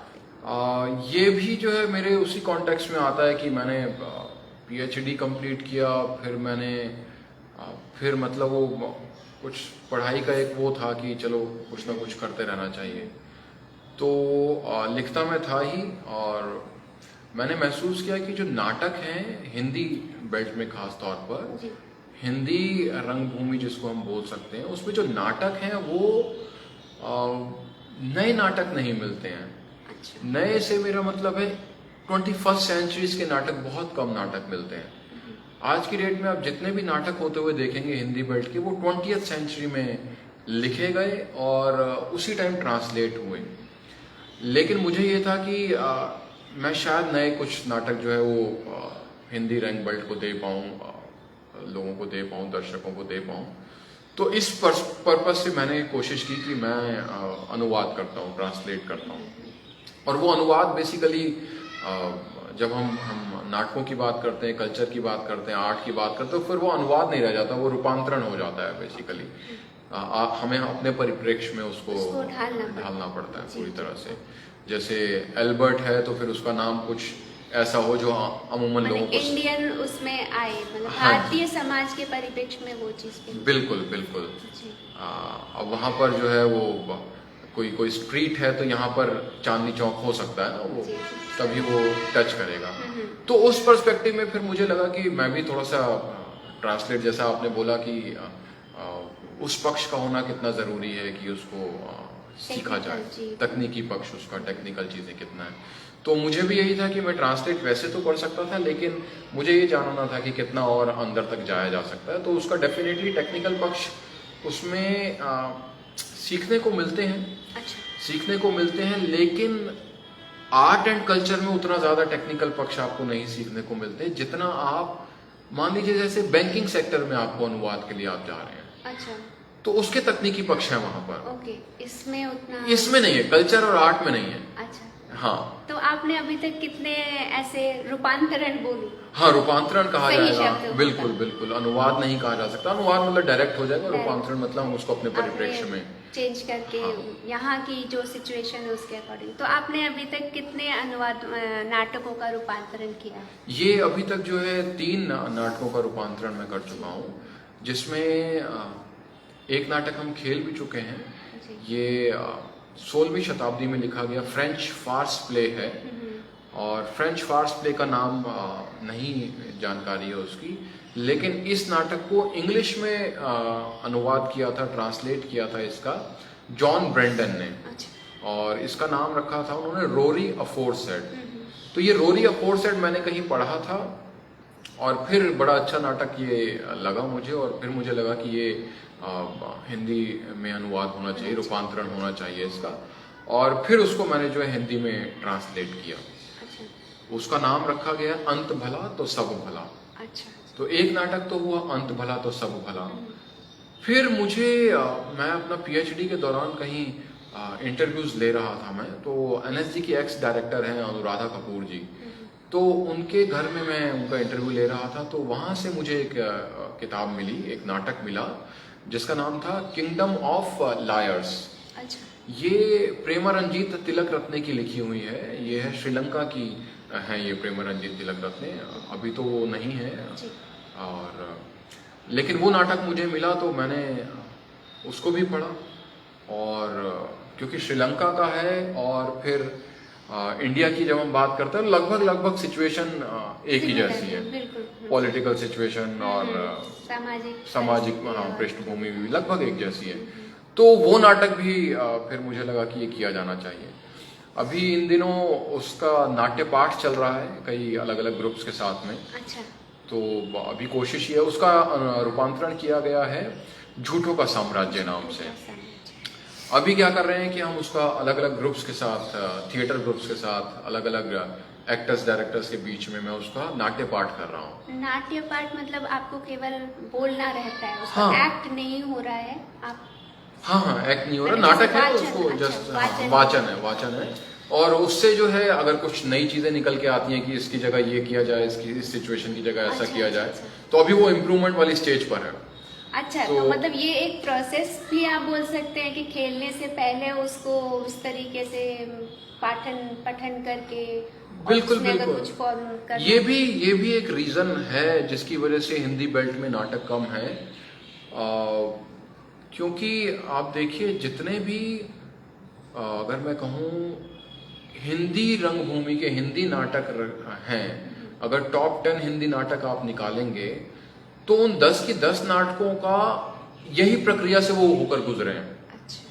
ये भी जो है मेरे उसी कॉन्टेक्स्ट में आता है कि मैंने पीएचडी कंप्लीट किया, फिर मैंने फिर मतलब वो कुछ पढ़ाई का एक वो था कि चलो कुछ ना कुछ करते रहना चाहिए। तो लिखता मैं था ही, और मैंने महसूस किया कि जो नाटक हैं हिंदी बेल्ट में खास तौर पर, जी। हिंदी रंगभूमि जिसको हम बोल सकते हैं, उसमें जो नाटक हैं वो नए नाटक नहीं मिलते हैं। अच्छा। नए से मेरा मतलब है 21st सेंचुरीज के नाटक, बहुत कम नाटक मिलते हैं। आज की डेट में आप जितने भी नाटक होते हुए देखेंगे हिंदी बेल्ट के, वो 20th सेंचुरी में लिखे गए और उसी टाइम ट्रांसलेट हुए। लेकिन मुझे ये था कि मैं शायद नए कुछ नाटक जो है वो हिंदी रंग बेल्ट को दे पाऊँ, लोगों को दे पाऊँ, दर्शकों को दे पाऊँ। तो इस पर्पज से मैंने कोशिश की कि मैं अनुवाद करता हूँ, ट्रांसलेट करता हूँ। और वो अनुवाद बेसिकली जब हम नाटकों की बात करते हैं, कल्चर की बात करते हैं, आर्ट की बात करते हैं, तो फिर वो अनुवाद नहीं रह जाता, वो रूपांतरण हो जाता है बेसिकली। हमें अपने परिप्रेक्ष्य में उसको ढालना पड़ता है पूरी तरह से। जैसे एल्बर्ट है तो फिर उसका नाम कुछ ऐसा हो जो अमूमन लोगों को इंडियन उसमें आए, मतलब हाँ भारतीय समाज के परिप्रेक्ष्य में वो चीज। बिल्कुल बिल्कुल। अब वहाँ पर जो है वो कोई स्ट्रीट है तो यहाँ पर चांदनी चौक हो सकता है ना, वो तभी वो टच करेगा। तो उस पर्सपेक्टिव में फिर मुझे लगा कि मैं भी थोड़ा सा ट्रांसलेट, जैसा आपने बोला कि उस पक्ष का होना कितना जरूरी है कि उसको सीखा जाए, तकनीकी पक्ष उसका, टेक्निकल चीजें कितना है। तो मुझे भी यही था कि मैं ट्रांसलेट वैसे तो कर सकता था, लेकिन मुझे ये जानना था कि कितना और अंदर तक जाया जा सकता है। तो उसका डेफिनेटली टेक्निकल पक्ष उसमें सीखने को मिलते हैं। अच्छा। सीखने को मिलते हैं, लेकिन आर्ट एंड कल्चर में उतना ज्यादा टेक्निकल पक्ष आपको नहीं सीखने को मिलते जितना आप मान लीजिए जैसे बैंकिंग सेक्टर में आपको अनुवाद के लिए आप जा रहे हैं। अच्छा। तो उसके तकनीकी पक्ष है वहां पर। ओके, इसमें उतना, इसमें नहीं है, कल्चर और आर्ट में नहीं है। अच्छा। हाँ। तो आपने अभी तक कितने ऐसे रूपांतरण बोलूं? हाँ, रूपांतरण कहा जाएगा। बिल्कुल होगा। बिल्कुल, अनुवाद नहीं कहा जा सकता। अनुवाद मतलब डायरेक्ट हो जाएगा, रूपांतरण मतलब हम उसको अपने परिप्रेक्ष्य में चेंज करके, हाँ। यहाँ की जो सिचुएशन है उसके अकॉर्डिंग। तो आपने अभी तक कितने अनुवाद नाटकों का रूपांतरण किया? ये अभी तक जो है 3 नाटकों का रूपांतरण मैं कर चुका हूँ, जिसमें एक नाटक हम खेल भी चुके हैं। ये 16वीं शताब्दी में लिखा गया फ्रेंच फार्स प्ले है, और फ्रेंच फार्स प्ले का नाम नहीं जानकारी है उसकी, लेकिन इस नाटक को इंग्लिश में अनुवाद किया था, ट्रांसलेट किया था इसका जॉन ब्रेंडन ने। और इसका नाम रखा था उन्होंने रोरी अफोरसेट। तो ये रोरी अफोरसेट मैंने कहीं पढ़ा था, और फिर बड़ा अच्छा नाटक ये लगा मुझे, और फिर मुझे लगा कि ये हिंदी में अनुवाद होना चाहिए, रूपांतरण होना चाहिए इसका। और फिर उसको मैंने जो है हिंदी में ट्रांसलेट किया। उसका नाम रखा गया अंत भला तो सब भला। अच्छा। तो एक नाटक तो हुआ अंत भला तो सब भला। फिर मुझे मैं अपना पीएचडी के दौरान कहीं इंटरव्यूज ले रहा था मैं, तो एनएसजी की एक्स डायरेक्टर हैं अनुराधा कपूर जी, तो उनके घर में मैं उनका इंटरव्यू ले रहा था। तो वहां से मुझे एक किताब मिली, एक नाटक मिला जिसका नाम था किंगडम ऑफ लायर्स। अच्छा। ये प्रेमा रंजीत तिलक रत्ने की लिखी हुई है। ये है श्रीलंका की है, ये प्रेमा रंजीत तिलक रत्ने, अभी तो वो नहीं है। और लेकिन वो नाटक मुझे मिला तो मैंने उसको भी पढ़ा। और क्योंकि श्रीलंका का है और फिर इंडिया की जब हम बात करते हैं लगभग सिचुएशन एक ही जैसी है। पॉलिटिकल सिचुएशन और सामाजिक पृष्ठभूमि भी लगभग एक जैसी है। तो वो नाटक भी फिर मुझे लगा कि ये किया जाना चाहिए। अभी इन दिनों उसका नाट्य पाठ चल रहा है कई अलग अलग ग्रुप्स के साथ में। अच्छा। तो अभी कोशिश ये है, उसका रूपांतरण किया गया है झूठों का साम्राज्य नाम से। अभी क्या कर रहे हैं कि हम उसका अलग अलग ग्रुप्स के साथ, थिएटर ग्रुप्स के साथ, अलग अलग एक्टर्स डायरेक्टर्स के बीच में मैं उसका नाट्य पाठ कर रहा हूँ। नाट्य पाठ मतलब आपको केवल बोलना रहता है, उसका एक्ट नहीं हो रहा है? आप हाँ एक्ट नहीं हो रहा, नाटक है उसको, जस्ट वाचन है। और उससे जो है अगर कुछ नई चीजें निकल के आती हैं कि इसकी जगह ये किया जाए, इस सिचुएशन की जगह ऐसा किया जाए, तो अभी वो इम्प्रूवमेंट वाली स्टेज पर है। अच्छा, तो मतलब ये एक प्रोसेस भी आप बोल सकते हैं कि खेलने से पहले उसको उस तरीके से पठन करके बिल्कुल कुछ फॉर्म करना। ये भी एक रीजन है जिसकी वजह से हिंदी बेल्ट में नाटक कम है। क्योंकि आप देखिए जितने भी अगर मैं कहूँ हिंदी रंगभूमि के हिंदी नाटक हैं, अगर टॉप 10 हिंदी नाटक आप निकालेंगे तो उन 10 की 10 नाटकों का यही प्रक्रिया से वो होकर गुजरे हैं। अच्छा।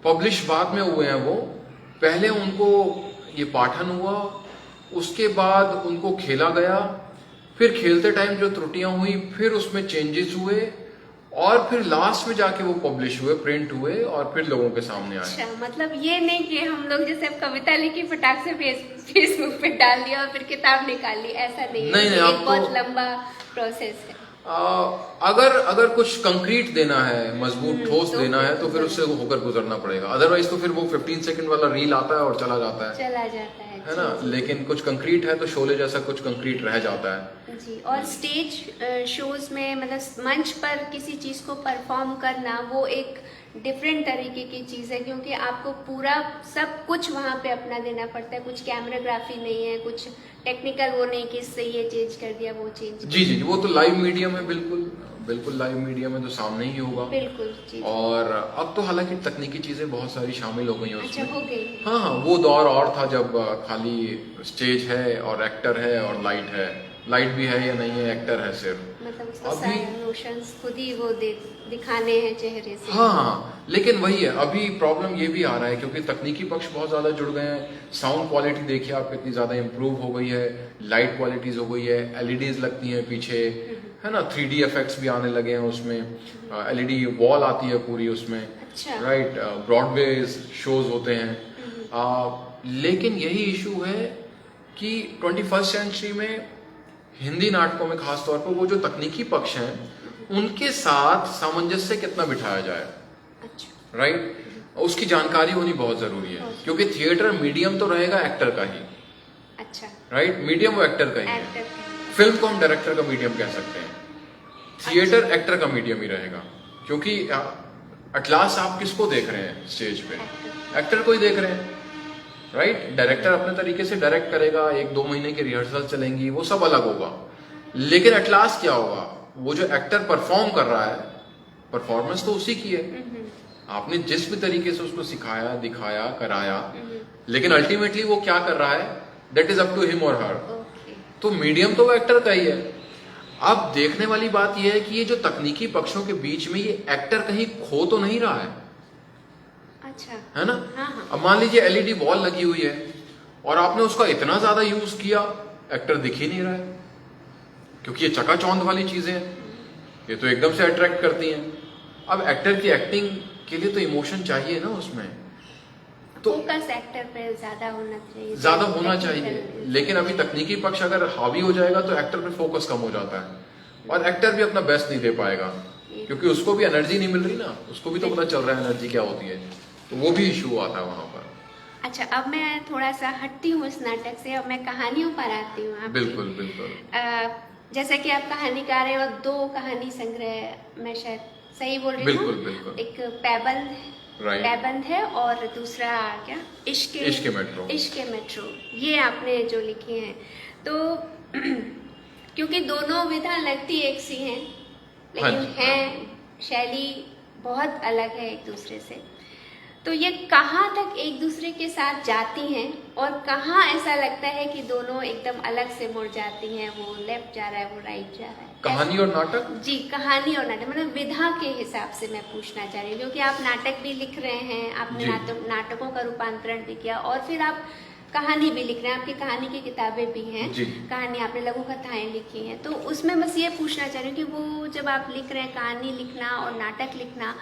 पब्लिश बाद में हुए हैं वो, पहले उनको ये पाठन हुआ, उसके बाद उनको खेला गया, फिर खेलते टाइम जो त्रुटियां हुई फिर उसमें चेंजेस हुए और फिर लास्ट में जाके वो पब्लिश हुए, प्रिंट हुए और फिर लोगों के सामने आए। अच्छा, मतलब ये नहीं कि हम लोग जैसे कविता लिखी फटाक से फेसबुक पे डाल दिया और फिर किताब निकाल ली, ऐसा नहीं है। नहीं, एक बहुत लंबा प्रोसेस है। अगर कुछ कंक्रीट देना है, मजबूत ठोस देना है तो फिर उससे होकर गुजरना पड़ेगा, अदरवाइज तो फिर वो 15 सेकंड वाला रील आता है और चला जाता है ना। लेकिन कुछ कंक्रीट है तो शोले जैसा कुछ कंक्रीट रह जाता है जी। और स्टेज शोज में मतलब मंच पर किसी चीज को परफॉर्म करना वो एक डिफरेंट तरीके की चीज है, क्योंकि आपको पूरा सब कुछ वहाँ पे अपना देना पड़ता है। कुछ कैमराग्राफी नहीं है, कुछ टेक्निकल वो नहीं कि इससे ये चेंज कर दिया वो चेंज। जी, वो तो लाइव मीडियम है, बिल्कुल लाइव मीडियम में तो सामने ही होगा। बिल्कुल जी। और अब तो हालांकि तकनीकी चीजें बहुत सारी शामिल हो गई हैं उसमें। अच्छा, हो गई। हाँ, वो दौर और था जब खाली स्टेज है और एक्टर है और लाइट है, लाइट भी है या नहीं है, एक्टर है सिर्फ। मतलब उसको सारे इमोशंस खुद ही वो दिखाने हैं चेहरे से। हाँ, लेकिन वही है, अभी प्रॉब्लम ये भी आ रहा है क्योंकि तकनीकी पक्ष बहुत ज्यादा जुड़ गए हैं। साउंड क्वालिटी देखिए आप कितनी ज्यादा इम्प्रूव हो गई है, लाइट क्वालिटीज हो गई है, एलईडीज लगती हैं पीछे, है ना, 3D इफेक्ट्स भी आने लगे हैं उसमें, एलईडी वॉल आती है पूरी उसमें। अच्छा। राइट, ब्रॉडवे शोज होते हैं। लेकिन यही इशू है कि 21st सेंचुरी में हिंदी नाटकों में खासतौर पर वो जो तकनीकी पक्ष हैं उनके साथ सामंजस्य कितना बिठाया जाए। अच्छा। राइट, उसकी जानकारी होनी बहुत जरूरी है क्योंकि थिएटर मीडियम तो रहेगा एक्टर का ही। अच्छा। राइट, मीडियम वो एक्टर का ही है। फिल्म को हम डायरेक्टर का मीडियम कह सकते हैं, थिएटर एक्टर का मीडियम ही रहेगा, क्योंकि अटलास आप किसको देख रहे हैं स्टेज पे? एक्टर को ही देख रहे हैं। राइट, डायरेक्टर अपने तरीके से डायरेक्ट करेगा, 1-2 महीने की रिहर्सल चलेंगी, वो सब अलग होगा। लेकिन एटलास्ट क्या होगा, वो जो एक्टर परफॉर्म कर रहा है, परफॉर्मेंस तो उसी की है। आपने जिस भी तरीके से उसको सिखाया, दिखाया, कराया, लेकिन अल्टीमेटली वो क्या कर रहा है, that is up to him और हर। तो मीडियम तो वो एक्टर का ही है। अब देखने वाली बात यह है कि ये जो तकनीकी पक्षों के बीच में ये एक्टर कहीं खो तो नहीं रहा है। अच्छा। है ना। हाँ। अब मान लीजिए एलईडी वॉल लगी हुई है और आपने उसका इतना ज्यादा यूज किया, एक्टर दिख ही नहीं रहा है, क्योंकि ये चकाचौंध वाली चीजें हैं, ये तो एकदम से अट्रैक्ट करती हैं। अब एक्टर की एक्टिंग के लिए तो इमोशन चाहिए ना उसमें, तो फोकस एक्टर पे ज्यादा होना चाहिए। लेकिन अभी तकनीकी पक्ष अगर हावी हो जाएगा तो एक्टर पे फोकस कम हो जाता है और एक्टर भी अपना बेस्ट नहीं दे पाएगा, क्योंकि उसको भी एनर्जी नहीं मिल रही ना, उसको भी तो पता चल रहा है एनर्जी क्या होती है, तो वो भी इशू आता है वहां पर। अच्छा, अब मैं थोड़ा सा हटती हूँ इस नाटक से, अब मैं कहानियों पर आती हूँ। बिल्कुल। जैसा कि आप कहानीकार हैं और 2 कहानी संग्रह, मैं शायद सही बोल रही हूँ? बिल्कुल। एक पैबंद है और दूसरा क्या, इश्क मेट्रो, ये आपने जो लिखी हैं। तो क्योंकि दोनों विधा लगती एक सी हैं, लेकिन हैं शैली बहुत अलग है एक दूसरे से। तो ये कहाँ तक एक दूसरे के साथ जाती हैं और कहाँ ऐसा लगता है कि दोनों एकदम अलग से मुड़ जाती हैं, वो लेफ्ट जा रहा है, वो राइट जा रहा है? कहानी और नाटक? जी, कहानी और नाटक, मतलब विधा के हिसाब से मैं पूछना चाह रही हूँ, क्योंकि आप नाटक भी लिख रहे हैं, आपने नाटकों का रूपांतरण भी किया और फिर आप कहानी भी लिख रहे हैं, आपकी कहानी की किताबें भी हैं, कहानी आपने लघु कथाएं लिखी हैं। तो उसमें बस ये पूछना चाह रही हूँ कि वो जब आप लिख रहे हैं कहानी लिखना और नाटक लिखना,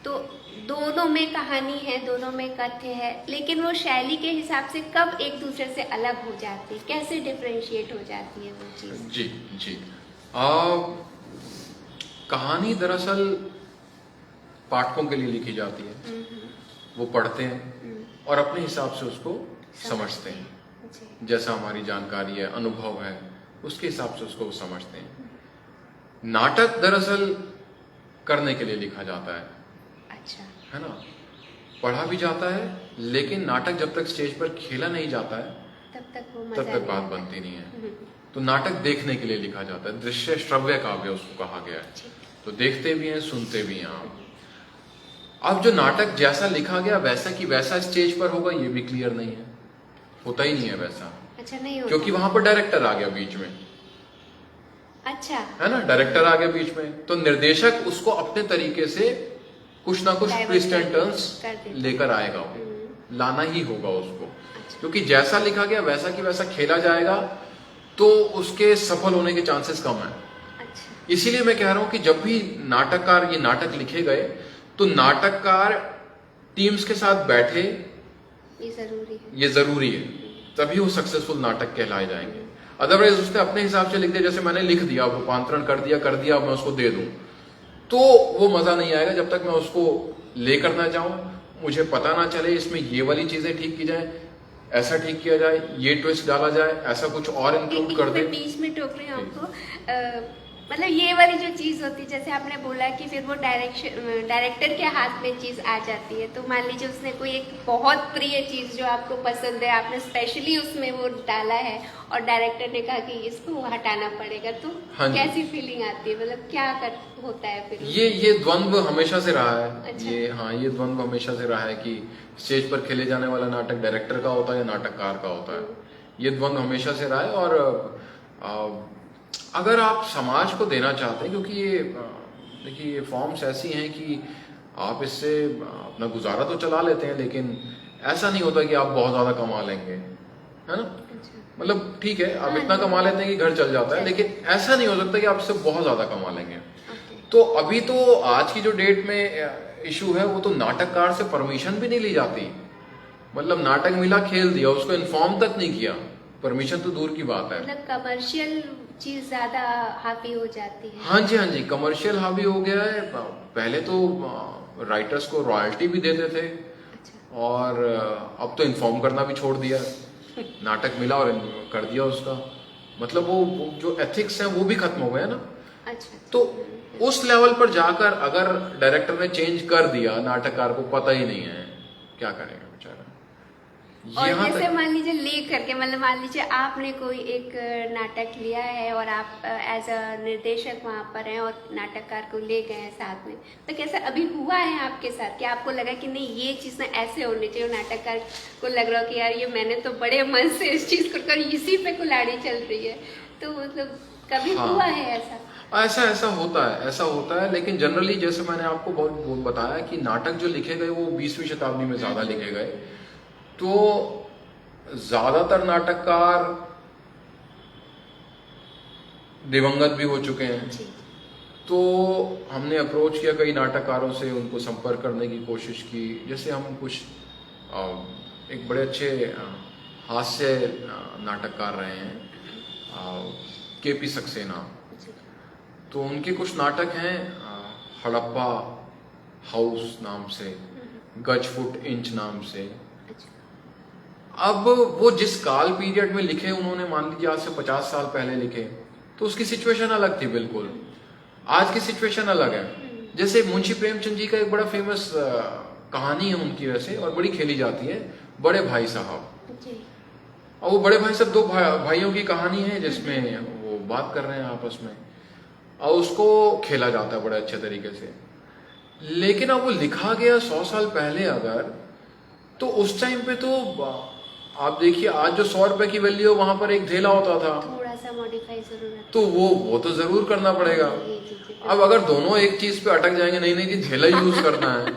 तो दोनों में कहानी है, दोनों में कथ्य है, लेकिन वो शैली के हिसाब से कब एक दूसरे से अलग हो जाती है, कैसे डिफरेंशिएट हो जाती है वो चीज़? जी जी, कहानी दरअसल पाठकों के लिए लिखी जाती है, वो पढ़ते हैं और अपने हिसाब से उसको समझते हैं, जैसा हमारी जानकारी है, अनुभव है, उसके हिसाब से उसको समझते हैं। नाटक दरअसल करने के लिए लिखा जाता है, अच्छा है ना, पढ़ा भी जाता है, लेकिन नाटक जब तक स्टेज पर खेला नहीं जाता है तब तक बात बनती नहीं है। तो नाटक देखने के लिए लिखा जाता है, दृश्य श्रव्य काव्य उसको कहा गया है, तो देखते भी हैं, सुनते भी हैं आप। अब जो नाटक जैसा लिखा गया वैसा कि वैसा स्टेज पर होगा ये भी क्लियर नहीं है, होता ही नहीं है वैसा। अच्छा, नहीं होता, क्योंकि वहां पर डायरेक्टर आ गया बीच में, अच्छा है ना, डायरेक्टर आ गया बीच में, तो निर्देशक उसको अपने तरीके से कुछ ना कुछ ट्विस्ट एंड टर्न्स लेकर आएगा, वो लाना ही होगा उसको। क्योंकि जैसा लिखा गया वैसा कि वैसा खेला जाएगा तो उसके सफल होने के चांसेस कम है। इसीलिए मैं कह रहा हूं कि जब भी नाटककार ये नाटक लिखे गए तो नाटककार टीम्स के साथ बैठे, ये जरूरी है, तभी वो सक्सेसफुल नाटक कहलाए जाएंगे। अदरवाइज उसने अपने हिसाब से लिख दिया, जैसे मैंने लिख दिया, रूपांतरण कर दिया, मैं उसको दे दूं, तो वो मजा नहीं आएगा जब तक मैं उसको लेकर ना जाऊं, मुझे पता ना चले इसमें ये वाली चीजें ठीक की जाए, ऐसा ठीक किया जाए, ये ट्विस्ट डाला जाए, ऐसा कुछ और इंक्लूड कर दे। बीच में टोक रही हूँ आपको, मतलब ये वाली जो चीज होती है, जैसे आपने बोला कि फिर वो डायरेक्टर के हाथ में चीज आ जाती है, तो मान लीजिए उसने कोई एक बहुत प्रिय चीज जो आपको पसंद है, आपने स्पेशली उसमें वो डाला है और डायरेक्टर ने कहा कि इसको हटाना पड़ेगा, तो कैसी फीलिंग आती है, मतलब क्या होता है फिर? ये द्वंद्व हमेशा से रहा है। अच्छा। ये द्वंद्व हमेशा से रहा है कि स्टेज पर खेले जाने वाला नाटक डायरेक्टर का होता है या नाटककार का होता है, ये द्वंद्व हमेशा से रहा है। और अगर आप समाज को देना चाहते हैं, क्योंकि ये देखिए ये फॉर्म्स ऐसी हैं कि आप इससे अपना गुजारा तो चला लेते हैं, लेकिन ऐसा नहीं होता कि आप बहुत ज्यादा कमा लेंगे, है ना, मतलब ठीक है आप इतना कमा लेते हैं कि घर चल जाता है, लेकिन ऐसा नहीं हो सकता कि आप इससे बहुत ज्यादा कमा लेंगे। तो अभी तो आज की जो डेट में इशू है वो तो नाटककार से परमिशन भी नहीं ली जाती, मतलब नाटक मिला खेल दिया, उसको इन्फॉर्म तक नहीं किया, परमिशन तो दूर की बात है, मतलब कमर्शियल चीज ज्यादा हावी हो जाती है। हाँ जी, कमर्शियल हावी हो गया है। पहले तो राइटर्स को रॉयल्टी भी देते थे, और अब तो इन्फॉर्म करना भी छोड़ दिया, नाटक मिला और कर दिया उसका, मतलब वो जो एथिक्स है वो भी खत्म हो गया ना। अच्छा। तो उस लेवल पर जाकर अगर डायरेक्टर ने चेंज कर दिया, नाटककार को पता ही नहीं है क्या करेगा बेचारा। और जैसे मान लीजिए ले करके, मतलब मान लीजिए आपने कोई एक नाटक लिया है और आप एज अ निर्देशक वहाँ पर हैं और नाटककार को ले गए हैं साथ में, तो कैसा अभी हुआ है आपके साथ कि आपको लगा कि नहीं ये चीज़ ना ऐसे होनी चाहिए, नाटककार को लग रहा हो कि यार ये मैंने तो बड़े मन से इस चीज़ को कर, इसी पे कुल्हाड़ी चल रही है, तो मतलब कभी हुआ है ऐसा? ऐसा होता है, लेकिन जनरली जैसे मैंने आपको बहुत बताया कि नाटक जो लिखे गए वो 20वीं शताब्दी में ज्यादा लिखे गए, तो ज्यादातर नाटककार दिवंगत भी हो चुके हैं। तो हमने अप्रोच किया कई नाटककारों से, उनको संपर्क करने की कोशिश की, जैसे हम कुछ एक बड़े अच्छे हास्य नाटककार रहे हैं केपी सक्सेना, तो उनके कुछ नाटक हैं हड़प्पा हाउस नाम से, गज फुट इंच नाम से। अब वो जिस काल पीरियड में लिखे उन्होंने, मान लीजिए आज से 50 साल पहले लिखे, तो उसकी सिचुएशन अलग थी बिल्कुल, आज की सिचुएशन अलग है। जैसे मुंशी प्रेमचंद जी का एक बड़ा फेमस कहानी है उनकी वैसे, और बड़ी खेली जाती है, बड़े भाई साहब। और वो बड़े भाई साहब दो भाइयों की कहानी है जिसमें वो बात कर रहे हैं आपस में, और उसको खेला जाता है बड़े अच्छे तरीके से। लेकिन अब वो लिखा गया 100 साल पहले अगर, तो उस टाइम पे तो आप देखिए आज जो 100 रुपए की वैल्यू है वहां पर एक धेला होता था, थोड़ा सा मॉडिफाई जरूर तो वो तो जरूर करना पड़ेगा। अब अगर दोनों एक चीज पे अटक जाएंगे, नहीं नहीं जी धेला यूज करना है,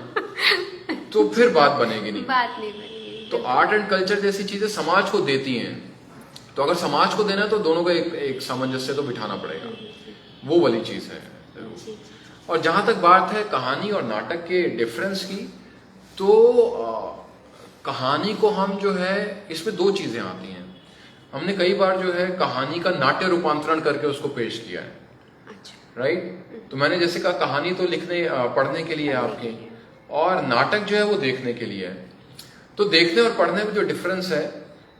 तो फिर बात बनेगी नहीं। बात नहीं बनेगी। तो आर्ट एंड कल्चर जैसी चीजें समाज को देती हैं, तो अगर समाज को देना है तो दोनों का एक सामंजस्य तो बिठाना पड़ेगा, वो वाली चीज है। और जहां तक बात है कहानी और नाटक के डिफरेंस की, तो कहानी को हम जो है इसमें दो चीजें आती हैं। हमने कई बार जो है कहानी का नाट्य रूपांतरण करके उसको पेश किया है, राइट। तो मैंने जैसे कहा कहानी तो लिखने पढ़ने के लिए आपके, और नाटक जो है वो देखने के लिए है। तो देखने और पढ़ने में जो डिफरेंस है,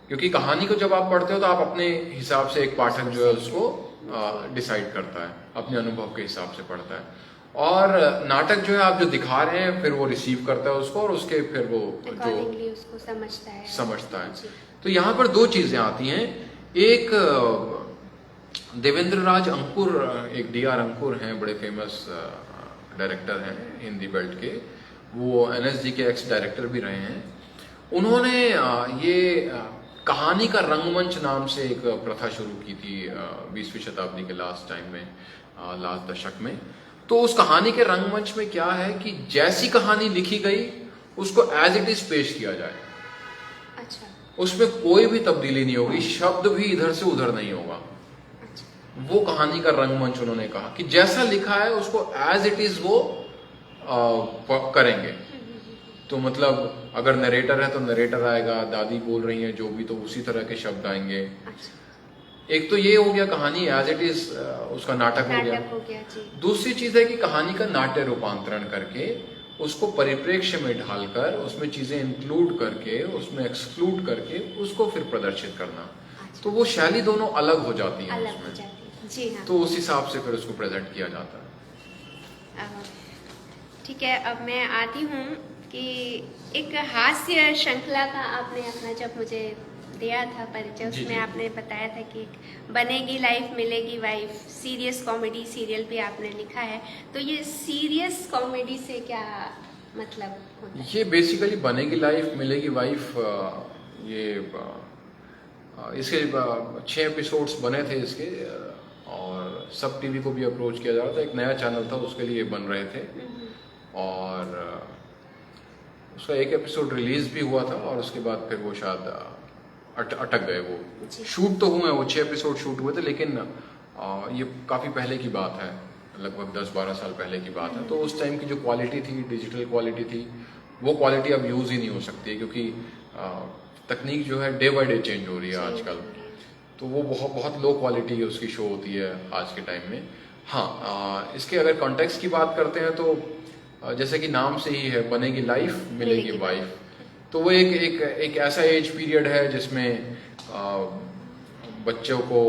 क्योंकि कहानी को जब आप पढ़ते हो तो आप अपने हिसाब से, एक पाठक जो है उसको डिसाइड करता है, अपने अनुभव के हिसाब से पढ़ता है। और नाटक जो है आप जो दिखा रहे हैं फिर वो रिसीव करता है उसको, और उसके फिर वो जो उसको समझता है। तो यहाँ पर दो चीजें आती हैं। एक देवेंद्र राज अंकुर, एक DR अंकुर हैं, बड़े फेमस डायरेक्टर हैं हिंदी बेल्ट के, वो NSG के एक्स डायरेक्टर भी रहे हैं। उन्होंने ये कहानी का रंगमंच नाम से एक प्रथा शुरू की थी 20वीं शताब्दी के लास्ट टाइम में, लास्ट दशक में। तो उस कहानी के रंगमंच में क्या है कि जैसी कहानी लिखी गई उसको एज इट इज पेश किया जाए। अच्छा। उसमें कोई भी तब्दीली नहीं होगी, शब्द भी इधर से उधर नहीं होगा। अच्छा। वो कहानी का रंगमंच उन्होंने कहा कि जैसा लिखा है उसको एज इट इज वो करेंगे। तो मतलब अगर नरेटर है तो नरेटर आएगा, दादी बोल रही है जो भी, तो उसी तरह के शब्द आएंगे। अच्छा। एक तो ये हो गया कहानी एज इट इज, उसका नाटक हो गया जी। दूसरी चीज है कि कहानी का नाट्य रूपांतरण करके उसको परिप्रेक्ष्य में ढालकर उसमें चीजें इंक्लूड करके, उसमें एक्सक्लूड करके उसको फिर प्रदर्शित करना। अच्छा। तो वो शैली दोनों अलग हो जाती है उसमें। जी हाँ। तो उस हिसाब से फिर उसको प्रेजेंट किया जाता है। ठीक है, अब मैं आती हूँ कि एक हास्य श्रृंखला का आपने अपना जब मुझे दिया था परिचय, उसमें आपने बताया था कि बनेगी लाइफ मिलेगी वाइफ, सीरियस कॉमेडी सीरियल भी आपने लिखा है। तो ये सीरियस कॉमेडी से क्या मतलब होता है? ये बेसिकली बनेगी लाइफ मिलेगी वाइफ, ये इसके 6 एपिसोड्स बने थे इसके, और सब टीवी को भी अप्रोच किया जा रहा था। एक नया चैनल था उसके लिए बन रहे थे, और उसका एक एपिसोड रिलीज भी हुआ था, और उसके बाद फिर वो शायद अटक गए। वो शूट तो हुए, वो 6 एपिसोड शूट हुए थे, लेकिन ये काफी पहले की बात है, लगभग 10-12 साल पहले की बात है। तो उस टाइम की जो क्वालिटी थी, डिजिटल क्वालिटी थी, वो क्वालिटी अब यूज ही नहीं हो सकती है, क्योंकि तकनीक जो है डे बाय डे चेंज हो रही है आजकल। तो वो बहुत बहुत लो क्वालिटी उसकी शो होती है आज के टाइम में। हाँ, इसके अगर कॉन्टेक्स्ट की बात करते हैं तो जैसे कि नाम से ही है, बनेगी लाइफ मिलेगी वाइफ, तो वो एक ऐसा एज पीरियड है जिसमें बच्चों को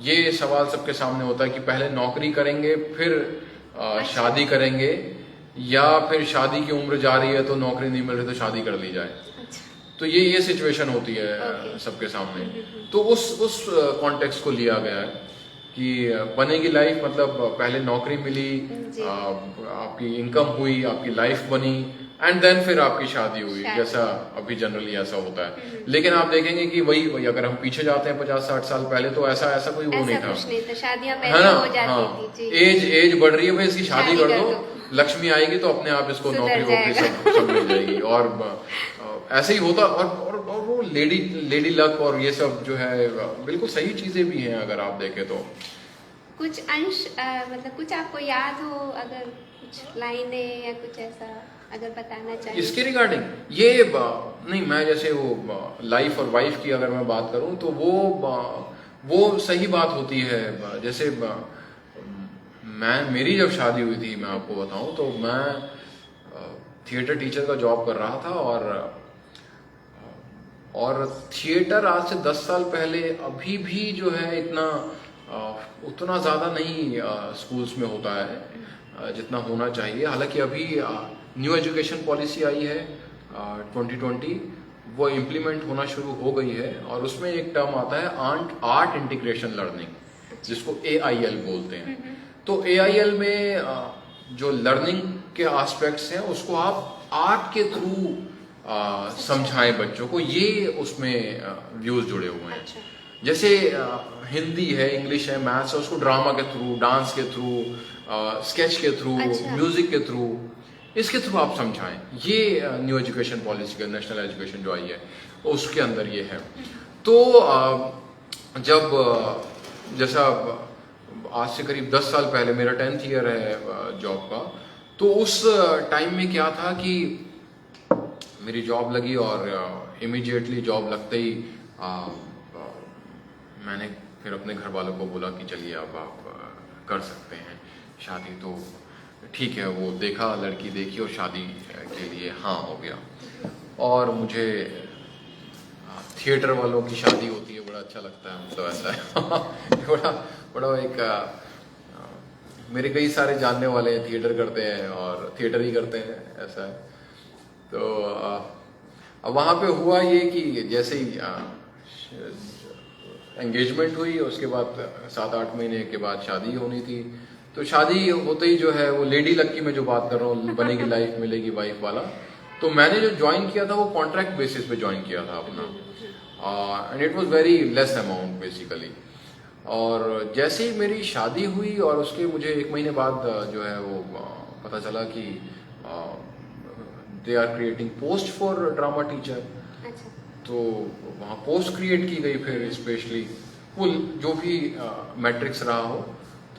ये सवाल सबके सामने होता है कि पहले नौकरी करेंगे फिर शादी करेंगे, या फिर शादी की उम्र जा रही है तो नौकरी नहीं मिल रही तो शादी कर ली जाए। तो ये सिचुएशन होती है सबके सामने। तो उस कॉन्टेक्स्ट को लिया गया है कि बनेगी लाइफ मतलब पहले नौकरी मिली, आपकी इनकम हुई, आपकी लाइफ बनी, एंड देन फिर आपकी शादी हुई, जैसा अभी जनरली ऐसा होता है। लेकिन आप देखेंगे कि वही अगर हम पीछे जाते हैं 50-60 साल पहले, तो ऐसा कोई वो नहीं था, शादियां पहले हो जाती थी। एज बढ़ रही है भाई, इसकी शादी कर दो, लक्ष्मी आएगी तो अपने आप इसको नौकरी वोकरी सब मिल जाएगी। और ऐसे ही होता, और वो लेडी लक और ये सब जो है बिल्कुल सही चीजें भी हैं अगर आप देखें तो। कुछ अंश मतलब कुछ आपको याद हो, अगर कुछ लाइनें या कुछ ऐसा अगर बताना चाहिए इसके रिगार्डिंग? ये नहीं, मैं जैसे वो लाइफ और वाइफ की अगर मैं बात करूं तो वो सही बात होती है। जैसे मेरी जब शादी हुई थी, मैं आपको बताऊं तो मैं थिएटर टीचर का जॉब कर रहा था, और थिएटर आज से 10 साल पहले अभी भी जो है उतना ज्यादा नहीं स्कूल्स में होता है जितना होना चाहिए। हालांकि अभी न्यू एजुकेशन पॉलिसी आई है 2020, वो इम्प्लीमेंट होना शुरू हो गई है, और उसमें एक टर्म आता है आर्ट इंटीग्रेशन लर्निंग, जिसको AIL बोलते हैं। तो AIL में जो लर्निंग के एस्पेक्ट्स हैं उसको आप आर्ट के थ्रू समझाएं बच्चों को, ये उसमें व्यूज जुड़े हुए हैं। अच्छा। जैसे हिंदी है, इंग्लिश है, मैथ्स है, उसको ड्रामा के थ्रू, डांस के थ्रू, स्केच के थ्रू, अच्छा। म्यूजिक के थ्रू, इसके थ्रू आप समझाएं। ये न्यू एजुकेशन पॉलिसी का नेशनल एजुकेशन जो आई है उसके अंदर ये है। तो जब जैसा आज से करीब 10 साल पहले मेरा 10th ईयर है जॉब का, तो उस टाइम में क्या था कि मेरी जॉब लगी और इमीडिएटली जॉब लगते ही मैंने फिर अपने घर वालों को बोला कि चलिए अब आप कर सकते हैं शादी। तो ठीक है, वो देखा, लड़की देखी और शादी के लिए हाँ हो गया। और मुझे थिएटर वालों की शादी होती है, बड़ा अच्छा लगता है, मतलब ऐसा है बड़ा बड़ा एक मेरे कई सारे जानने वाले हैं, थिएटर करते हैं और थिएटर ही करते हैं, ऐसा है। तो अब वहाँ पे हुआ ये कि जैसे ही एंगेजमेंट हुई, उसके बाद 7-8 महीने के बाद शादी होनी थी। तो शादी होते ही जो है वो लेडी लक की मैं जो बात कर रहा हूँ, बनेगी लाइफ मिलेगी वाइफ वाला, तो मैंने जो ज्वाइन किया था वो कॉन्ट्रैक्ट बेसिस पे ज्वाइन किया था अपना, and it was very less amount basically. और जैसे ही मेरी शादी हुई और उसके मुझे 1 महीने बाद जो है वो पता चला कि they are creating post for drama teacher. अच्छा। तो वहाँ पोस्ट क्रिएट की गई, फिर स्पेशली कुल जो भी मैट्रिक्स रहा हो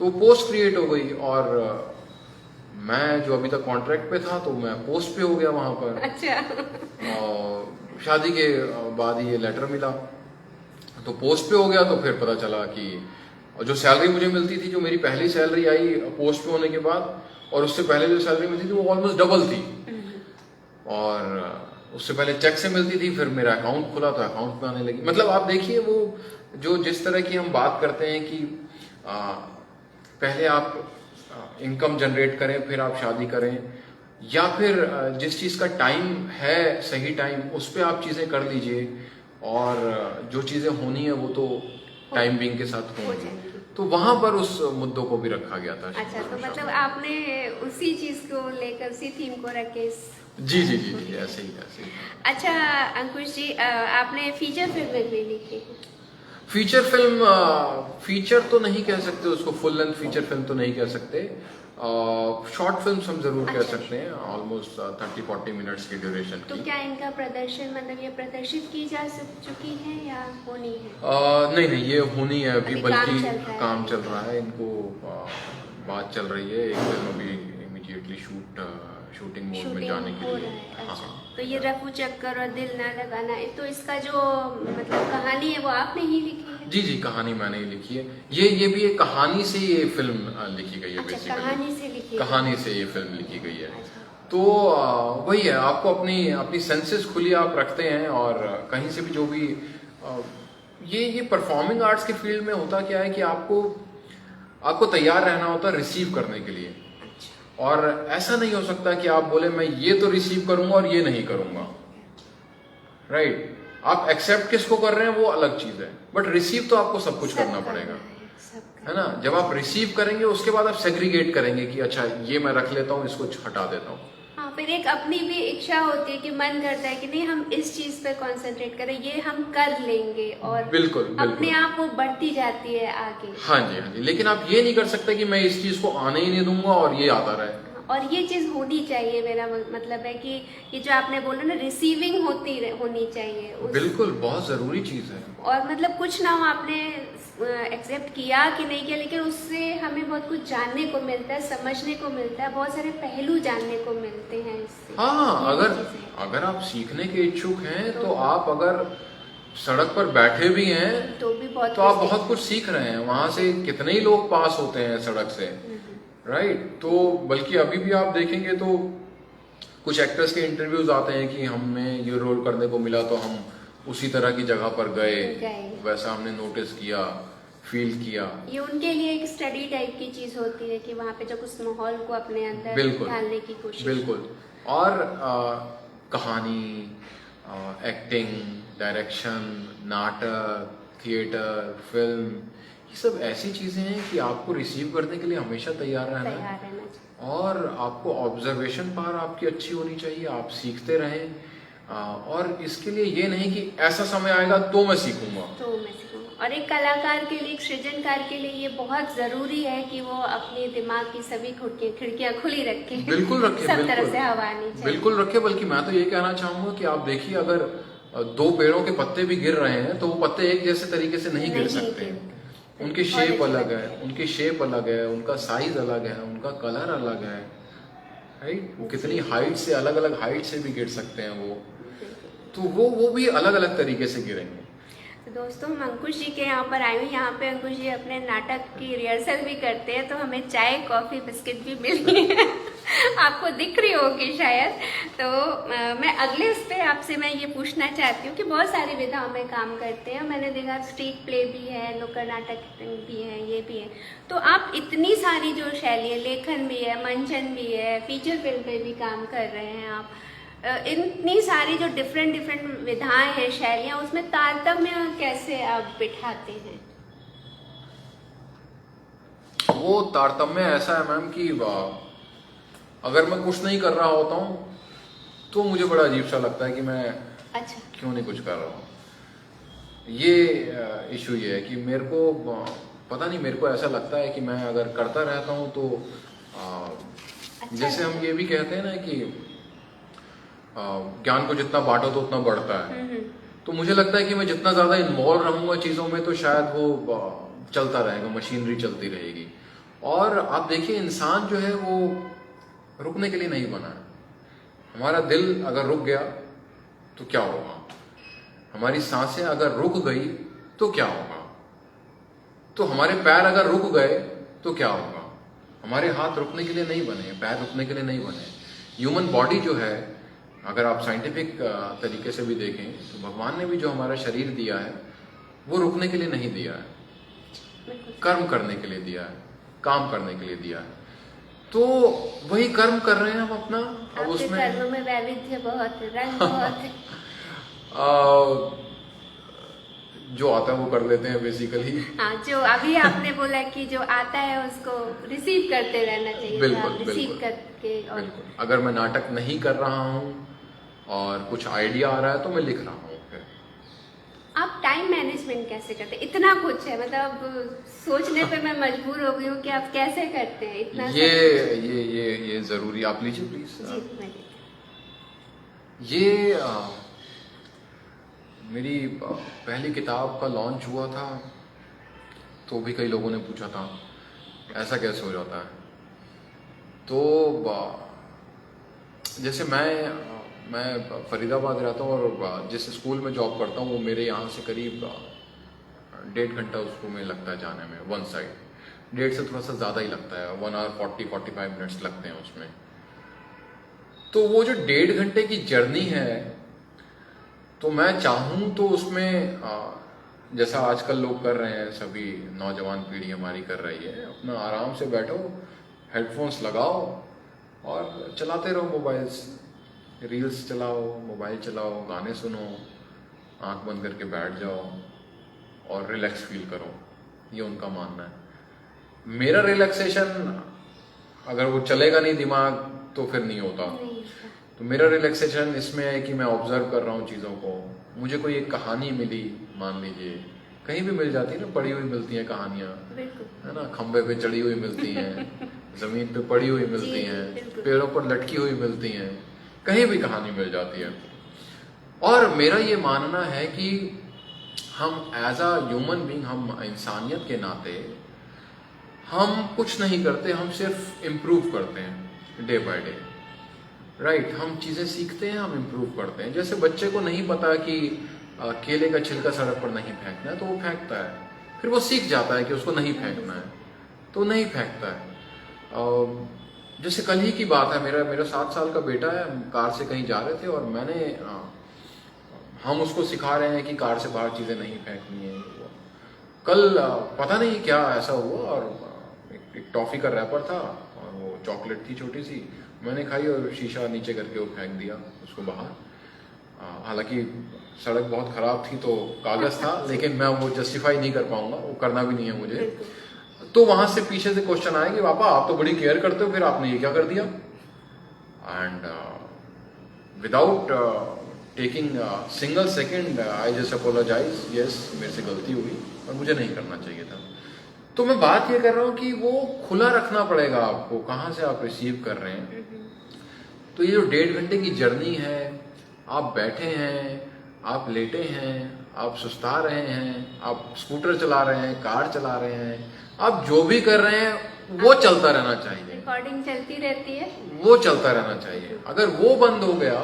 तो पोस्ट क्रिएट हो गई। और मैं जो अभी तक कॉन्ट्रैक्ट पे था तो मैं पोस्ट पे हो गया वहाँ पर। अच्छा। और शादी के बाद ही ये लेटर मिला, तो पोस्ट पे हो गया। तो फिर पता चला कि जो सैलरी मुझे मिलती थी, जो मेरी पहली सैलरी आई पोस्ट पे होने के बाद, और उससे पहले जो सैलरी मिलती थी वो ऑलमोस्ट डबल थी। और उससे पहले चेक से मिलती थी, फिर मेरा अकाउंट खुला तो अकाउंट में आने लगी। मतलब आप देखिए वो जो जिस तरह की हम बात करते हैं कि पहले आप इनकम जनरेट करें फिर आप शादी करें, या फिर जिस चीज़ का टाइम है सही टाइम उस पर आप चीज़ें कर लीजिए, और जो चीज़ें होनी है वो तो टाइम बिंग के साथ होंगी। तो वहां पर उस मुद्दों को भी रखा गया था। अच्छा, तो मतलब आपने उसी चीज को लेकर, उसी थीम को रख के जी जी जी जी ऐसे ही। अच्छा अंकुश जी, आपने फीचर फिल्में भी लिखी है? फीचर फिल्म, फीचर तो नहीं कह सकते उसको, फुल लेंथ फीचर फिल्म तो नहीं कह सकते, शॉर्ट फिल्म हम जरूर कह सकते हैं, ऑलमोस्ट 30-40 मिनट्स की ड्यूरेशन तो की। क्या इनका प्रदर्शन, मतलब ये प्रदर्शित की जा चुकी है या होनी है? नहीं ये होनी है अभी, बल्कि काम चल रहा है, इनको बात चल रही है, एक फिल्म अभी इमीडिएटली शूटिंग मोड में जाने के लिए। अच्छा, तो ये रफू चक्कर और दिल ना लगाना, तो इसका जो मतलब कहानी है वो आपने ही लिखी है? जी कहानी मैंने ही लिखी है। ये भी एक कहानी से ये फिल्म लिखी गई है। अच्छा, बेसिकली कहानी से ये फिल्म लिखी गई है। तो वही है, आपको अपनी सेंसेस खुली आप रखते हैं, और कहीं से भी जो भी ये परफॉर्मिंग आर्ट्स के फील्ड में होता क्या है कि आपको तैयार रहना होता है रिसीव करने के लिए। और ऐसा नहीं हो सकता कि आप बोले मैं ये तो रिसीव करूंगा और ये नहीं करूंगा, राइट? आप एक्सेप्ट किसको कर रहे हैं वो अलग चीज है, बट रिसीव तो आपको सब कुछ करना पड़ेगा, है ना? जब आप रिसीव करेंगे उसके बाद आप सेग्रीगेट करेंगे कि अच्छा ये मैं रख लेता हूँ, इसको हटा देता हूँ। हाँ, फिर एक अपनी भी इच्छा होती है कि मन करता है कि नहीं हम इस चीज पे कंसंट्रेट करें, ये हम कर लेंगे, और बिल्कुल अपने आप वो बढ़ती जाती है आगे। हाँ जी, लेकिन आप ये नहीं कर सकते कि मैं इस चीज को आने ही नहीं दूंगा और ये आता रहे। और ये चीज होनी चाहिए, मेरा मतलब है कि ये जो आपने बोला ना, रिसीविंग होनी चाहिए। बिल्कुल, बहुत जरूरी चीज है। और मतलब कुछ ना हो आपने एक्सेप्ट किया कि नहीं किया, लेकिन उससे हमें बहुत कुछ जानने को मिलता है, समझने को मिलता है, बहुत सारे पहलू जानने को मिलते हैं इससे। हाँ, अगर आप सीखने के इच्छुक हैं तो आप अगर सड़क पर बैठे भी हैं तो आप बहुत कुछ सीख रहे हैं। वहां से कितने ही लोग पास होते हैं सड़क से, राइट? तो बल्कि अभी भी आप देखेंगे तो कुछ एक्टर्स के इंटरव्यूज आते हैं कि हमें ये रोल करने को मिला तो हम उसी तरह की जगह पर गए, वैसा हमने नोटिस किया, फील किया। ये उनके लिए एक स्टडी टाइप की चीज होती है कि वहाँ पे जब उस माहौल को अपने अंदर ढालने की कोशिश। बिल्कुल। और कहानी, एक्टिंग, डायरेक्शन, नाटक, थिएटर, फिल्म, ये सब ऐसी चीजें हैं कि आपको रिसीव करने के लिए हमेशा तैयार रहना है। तैयार रहना चाहिए। और आपको ऑब्जर्वेशन पावर आपकी अच्छी होनी चाहिए, आप सीखते रहें। और इसके लिए ये नहीं कि ऐसा समय आएगा तो मैं सीखूंगा। तो मैं सीखूंगा। और एक कलाकार के लिए, एक सृजनकार के लिए ये बहुत जरूरी है कि वो अपने दिमाग की सभी खिड़कियां खुली रखे। बिल्कुल रखे, सब बिल्कुल तरफ से हवा आनी चाहिए। बिल्कुल रखे। बल्कि मैं तो ये कहना चाहूंगा कि आप देखिए, अगर दो पेड़ों के पत्ते भी गिर रहे हैं तो वो पत्ते एक जैसे तरीके से नहीं गिर सकते हैं। उनकी शेप अलग है, उनकी शेप अलग है, उनका साइज अलग है, उनका कलर अलग है, राइट। वो कितनी हाइट से, अलग अलग हाइट से भी गिर सकते हैं वो, तो वो भी अलग अलग तरीके से गिरेंगे। तो दोस्तों, हम अंकुश जी के यहाँ पर आए हुए, यहाँ पे अंकुश जी अपने नाटक की रिहर्सल भी करते हैं, तो हमें चाय, कॉफी, बिस्किट भी मिली है। आपको दिख रही होगी शायद। तो मैं अगले उस पे आपसे मैं ये पूछना चाहती हूँ कि बहुत सारी विधाओं में काम करते हैं। मैंने देखा स्ट्रीट प्ले भी है, नुक्कड़ नाटक भी है, ये भी है। तो आप इतनी सारी जो शैली है, लेखन भी है, मंचन भी है, फीचर फिल्म पे भी काम कर रहे हैं आप, इतनी सारी जो डिफरेंट विधाएं हैं, शैलियां, उसमें तारतम्य कैसे आप बिठाते हैं? वो तारतम्य ऐसा है मैम कि अगर मैं कुछ नहीं कर रहा होता हूँ तो मुझे बड़ा अजीब सा लगता है कि मैं अच्छा, क्यों नहीं कुछ कर रहा हूँ। ये इशू ये है कि मेरे को पता नहीं, मेरे को ऐसा लगता है कि मैं अगर करता रहता हूँ तो जैसे हम ये भी कहते हैं ना कि ज्ञान को जितना बांटो तो उतना बढ़ता है। तो मुझे लगता है कि मैं जितना ज्यादा इन्वॉल्व रहूंगा चीजों में तो शायद वो चलता रहेगा, मशीनरी चलती रहेगी। और आप देखिए, इंसान जो है वो रुकने के लिए नहीं बना है। हमारा दिल अगर रुक गया तो क्या होगा, हमारी सांसें अगर रुक गई तो क्या होगा, तो हमारे पैर अगर रुक गए तो क्या होगा। हमारे हाथ रुकने के लिए नहीं बने, पैर रुकने के लिए नहीं बने। ह्यूमन बॉडी जो है, अगर आप साइंटिफिक तरीके से भी देखें तो भगवान ने भी जो हमारा शरीर दिया है वो रुकने के लिए नहीं दिया है, कर्म करने के लिए दिया है, काम करने के लिए दिया है। तो वही कर्म कर रहे हैं हम अपना। अब उसमें कर्म में वैविध्य बहुत है, रंग बहुत है। जो आता है वो कर लेते हैं बेसिकली। हाँ, जो अभी आपने बोला कि जो आता है उसको रिसीव करते रहना चाहिए। बिल्कुल, रिसीव करके। और बिल्कुल। अगर मैं नाटक नहीं कर रहा हूँ और कुछ आइडिया आ रहा है तो मैं लिख रहा हूँ। फिर आप टाइम मैनेजमेंट कैसे करते हैं? इतना कुछ है, मतलब सोचने पे मैं मजबूर हो गई हूँ कि आप कैसे करते हैं इतना। ये जरूरी, आप लीजिए प्लीज। जी, मैं ये मेरी पहली किताब का लॉन्च हुआ था तो भी कई लोगों ने पूछा था ऐसा कैसे हो जाता है। तो जैसे मैं फरीदाबाद रहता हूँ और जिस स्कूल में जॉब करता हूँ वो मेरे यहाँ से करीब 1.5 घंटा उसको में लगता है जाने में, वन साइड। 1.5 से थोड़ा सा ज़्यादा ही लगता है, 1 आवर 40-45 मिनट्स लगते हैं उसमें। तो वो जो 1.5 घंटे की जर्नी है, तो मैं चाहूँ तो उसमें जैसा आजकल लोग कर रहे हैं, सभी नौजवान पीढ़ी हमारी कर रही है, अपना आराम से बैठो, हेडफोन्स लगाओ और चलाते रहो मोबाइल्स, रील्स चलाओ, मोबाइल चलाओ, गाने सुनो, आंख बंद करके बैठ जाओ और रिलैक्स फील करो। ये उनका मानना है। मेरा रिलैक्सेशन अगर वो चलेगा नहीं दिमाग तो फिर नहीं होता। तो मेरा रिलैक्सेशन इसमें है कि मैं ऑब्जर्व कर रहा हूँ चीज़ों को। मुझे कोई एक कहानी मिली, मान लीजिए, कहीं भी मिल जाती है ना, पड़ी हुई मिलती हैं कहानियाँ, है ना, खंबे पे चढ़ी हुई मिलती हैं, जमीन पे पड़ी हुई मिलती हैं, पेड़ों पर लटकी हुई मिलती हैं, कहीं भी कहानी मिल जाती है। और मेरा ये मानना है कि हम एज अ ह्यूमन बीइंग, हम इंसानियत के नाते हम कुछ नहीं करते, हम सिर्फ इम्प्रूव करते हैं डे बाय डे, राइट। हम चीज़ें सीखते हैं, हम इम्प्रूव करते हैं। जैसे बच्चे को नहीं पता कि केले का छिलका सड़क पर नहीं फेंकना है तो वो फेंकता है, फिर वो सीख जाता है कि उसको नहीं फेंकना है तो नहीं फेंकता है। जैसे कल ही की बात है, मेरा 7 साल का बेटा है, हम कार से कहीं जा रहे थे और हम उसको सिखा रहे हैं कि कार से बाहर चीज़ें नहीं फेंकनी है। कल पता नहीं क्या ऐसा हुआ और एक टॉफ़ी का रैपर था और वो चॉकलेट थी छोटी सी, मैंने खाई और शीशा नीचे करके वो फेंक दिया उसको बाहर। हालांकि सड़क बहुत खराब थी तो कागज था, लेकिन मैं वो जस्टिफाई नहीं कर पाऊंगा, वो करना भी नहीं है मुझे। तो वहां से पीछे से क्वेश्चन आया कि पापा आप तो बड़ी केयर करते हो, फिर आपने ये क्या कर दिया? And without taking single second I just apologise, yes मेरे से गलती हुई और मुझे नहीं करना चाहिए था। तो मैं बात ये कर रहा हूँ कि वो खुला रखना पड़ेगा आपको, कहाँ से आप रिसीव कर रहे हैं। तो ये जो 1.5 घंटे की जर्नी है, आप बैठे हैं, आप लेटे हैं, आप सुस्ता रहे हैं, आप स्कूटर चला रहे हैं, कार चला रहे हैं, आप जो भी कर रहे हैं वो चलता रहना चाहिए, रिकॉर्डिंग चलती रहती है, वो चलता रहना चाहिए। अगर वो बंद हो गया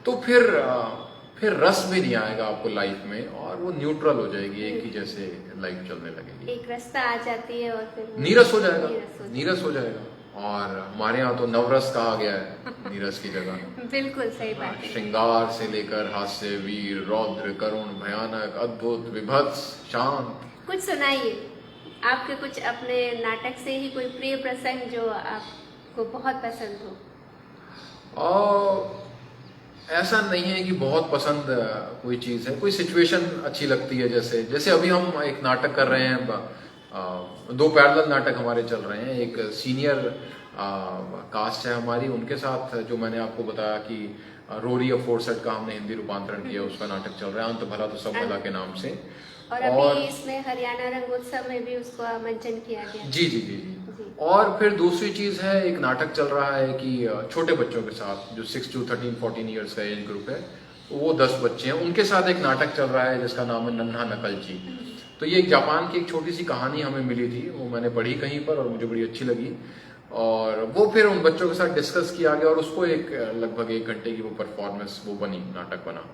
तो फिर रस भी नहीं आएगा आपको लाइफ में, और वो न्यूट्रल हो जाएगी, एक ही जैसे लाइफ चलने लगेगी, एक रास्ता आ जाती है और फिर नीरस हो जाएगा, नीरस हो जाएगा। और हमारे यहाँ तो नवरस कहा गया है नीरस की जगह। बिल्कुल सही बात है। श्रृंगार से लेकर हास्य, वीर, रौद्र, करुण, भयानक, अद्भुत, विभत्स, शांत। कुछ सुनाइए, आपके कुछ अपने नाटक से ही कोई प्रिय प्रसंग जो आपको बहुत पसंद हो। और ऐसा नहीं है कि बहुत पसंद कोई चीज़ है, कोई सिचुएशन अच्छी लगती है। जैसे अभी हम एक नाटक कर रहे हैं, 2 पैरेलल नाटक हमारे चल रहे हैं। एक सीनियर कास्ट है हमारी, उनके साथ जो मैंने आपको बताया कि रोरी अफोर्सेट का हमने हिंदी रूपांतरण किया, उसका नाटक चल रहा है, अंत भला तो सब भला के नाम से। और अभी इसमें हरियाणा रंगोत्सव में भी उसको आमंत्रण किया गया। जी जी जी जी। और फिर दूसरी चीज है, एक नाटक चल रहा है कि छोटे बच्चों के साथ, जो 6 to 13-14 ईयर्स का एज ग्रुप है, वो 10 बच्चे हैं, उनके साथ एक नाटक चल रहा है जिसका नाम है नन्हा नकलची। तो ये एक जापान की एक छोटी सी कहानी हमें मिली थी, वो मैंने पढ़ी कहीं पर और मुझे बड़ी अच्छी लगी, और वो फिर उन बच्चों के साथ डिस्कस किया गया और उसको एक लगभग 1 घंटे की वो परफॉर्मेंस वो बनी, नाटक बना।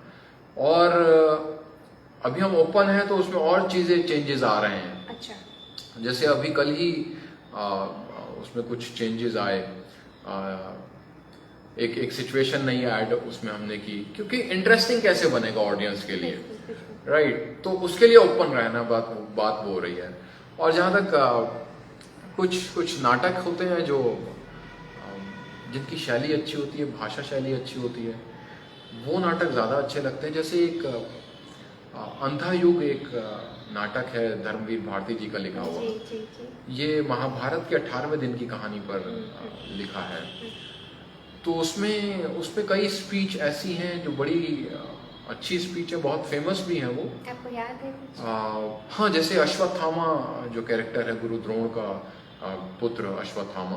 और अभी हम ओपन है तो उसमें और चीजें चेंजेस आ रहे हैं। अच्छा। जैसे अभी कल ही उसमें कुछ चेंजेस आए, एक सिचुएशन नई ऐड उसमें हमने की, क्योंकि इंटरेस्टिंग कैसे बनेगा ऑडियंस के लिए, राइट। तो उसके लिए ओपन रहना बात हो रही है। और जहाँ तक कुछ नाटक होते हैं जो जिनकी शैली अच्छी होती है, भाषा शैली अच्छी होती है, वो नाटक ज़्यादा अच्छे लगते हैं। जैसे एक अंधा युग एक नाटक है, धर्मवीर भारती जी का लिखा हुआ। जी, जी, जी। ये महाभारत के 18वें दिन की कहानी पर लिखा है। तो उसमें कई स्पीच ऐसी हैं जो बड़ी अच्छी स्पीच है, बहुत फेमस भी है वो। आपको याद है? हाँ, जैसे अश्वत्थामा जो कैरेक्टर है, गुरु द्रोण का पुत्र अश्वत्थामा,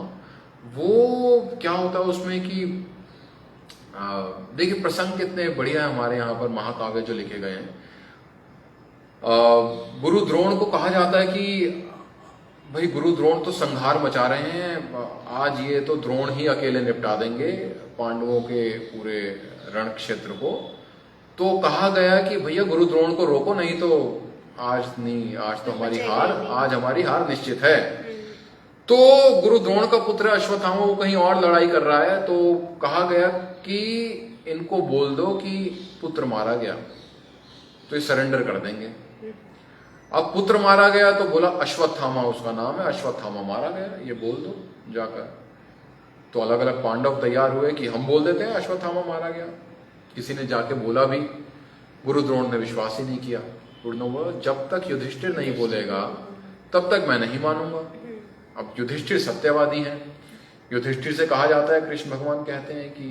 वो क्या होता है उसमें कि देखिए प्रसंग कितने बढ़िया है हमारे यहाँ पर महाकाव्य जो लिखे गए हैं। गुरु द्रोण को कहा जाता है कि भाई गुरु द्रोण तो संहार मचा रहे हैं, आज ये तो द्रोण ही अकेले निपटा देंगे पांडवों के पूरे रण क्षेत्र को। तो कहा गया कि भैया गुरु द्रोण को रोको, नहीं तो आज तो हमारी हार निश्चित है। तो गुरु द्रोण का पुत्र अश्वत्थामा वो कहीं और लड़ाई कर रहा है, तो कहा गया कि इनको बोल दो कि पुत्र मारा गया, तो ये सरेंडर कर देंगे। अब पुत्र मारा गया तो बोला अश्वत्थामा उसका नाम है, अश्वत्थामा मारा गया, ये बोल दो जाकर। तो अलग अलग पांडव तैयार हुए कि हम बोल देते हैं अश्वत्थामा मारा गया। किसी ने जाके बोला भी, गुरु द्रोण ने विश्वास ही नहीं किया। गुरु ने बोला जब तक युधिष्ठिर नहीं बोलेगा तब तक मैं नहीं मानूंगा। अब युधिष्ठिर सत्यवादी हैं, युधिष्ठिर से कहा जाता है, कृष्ण भगवान कहते हैं कि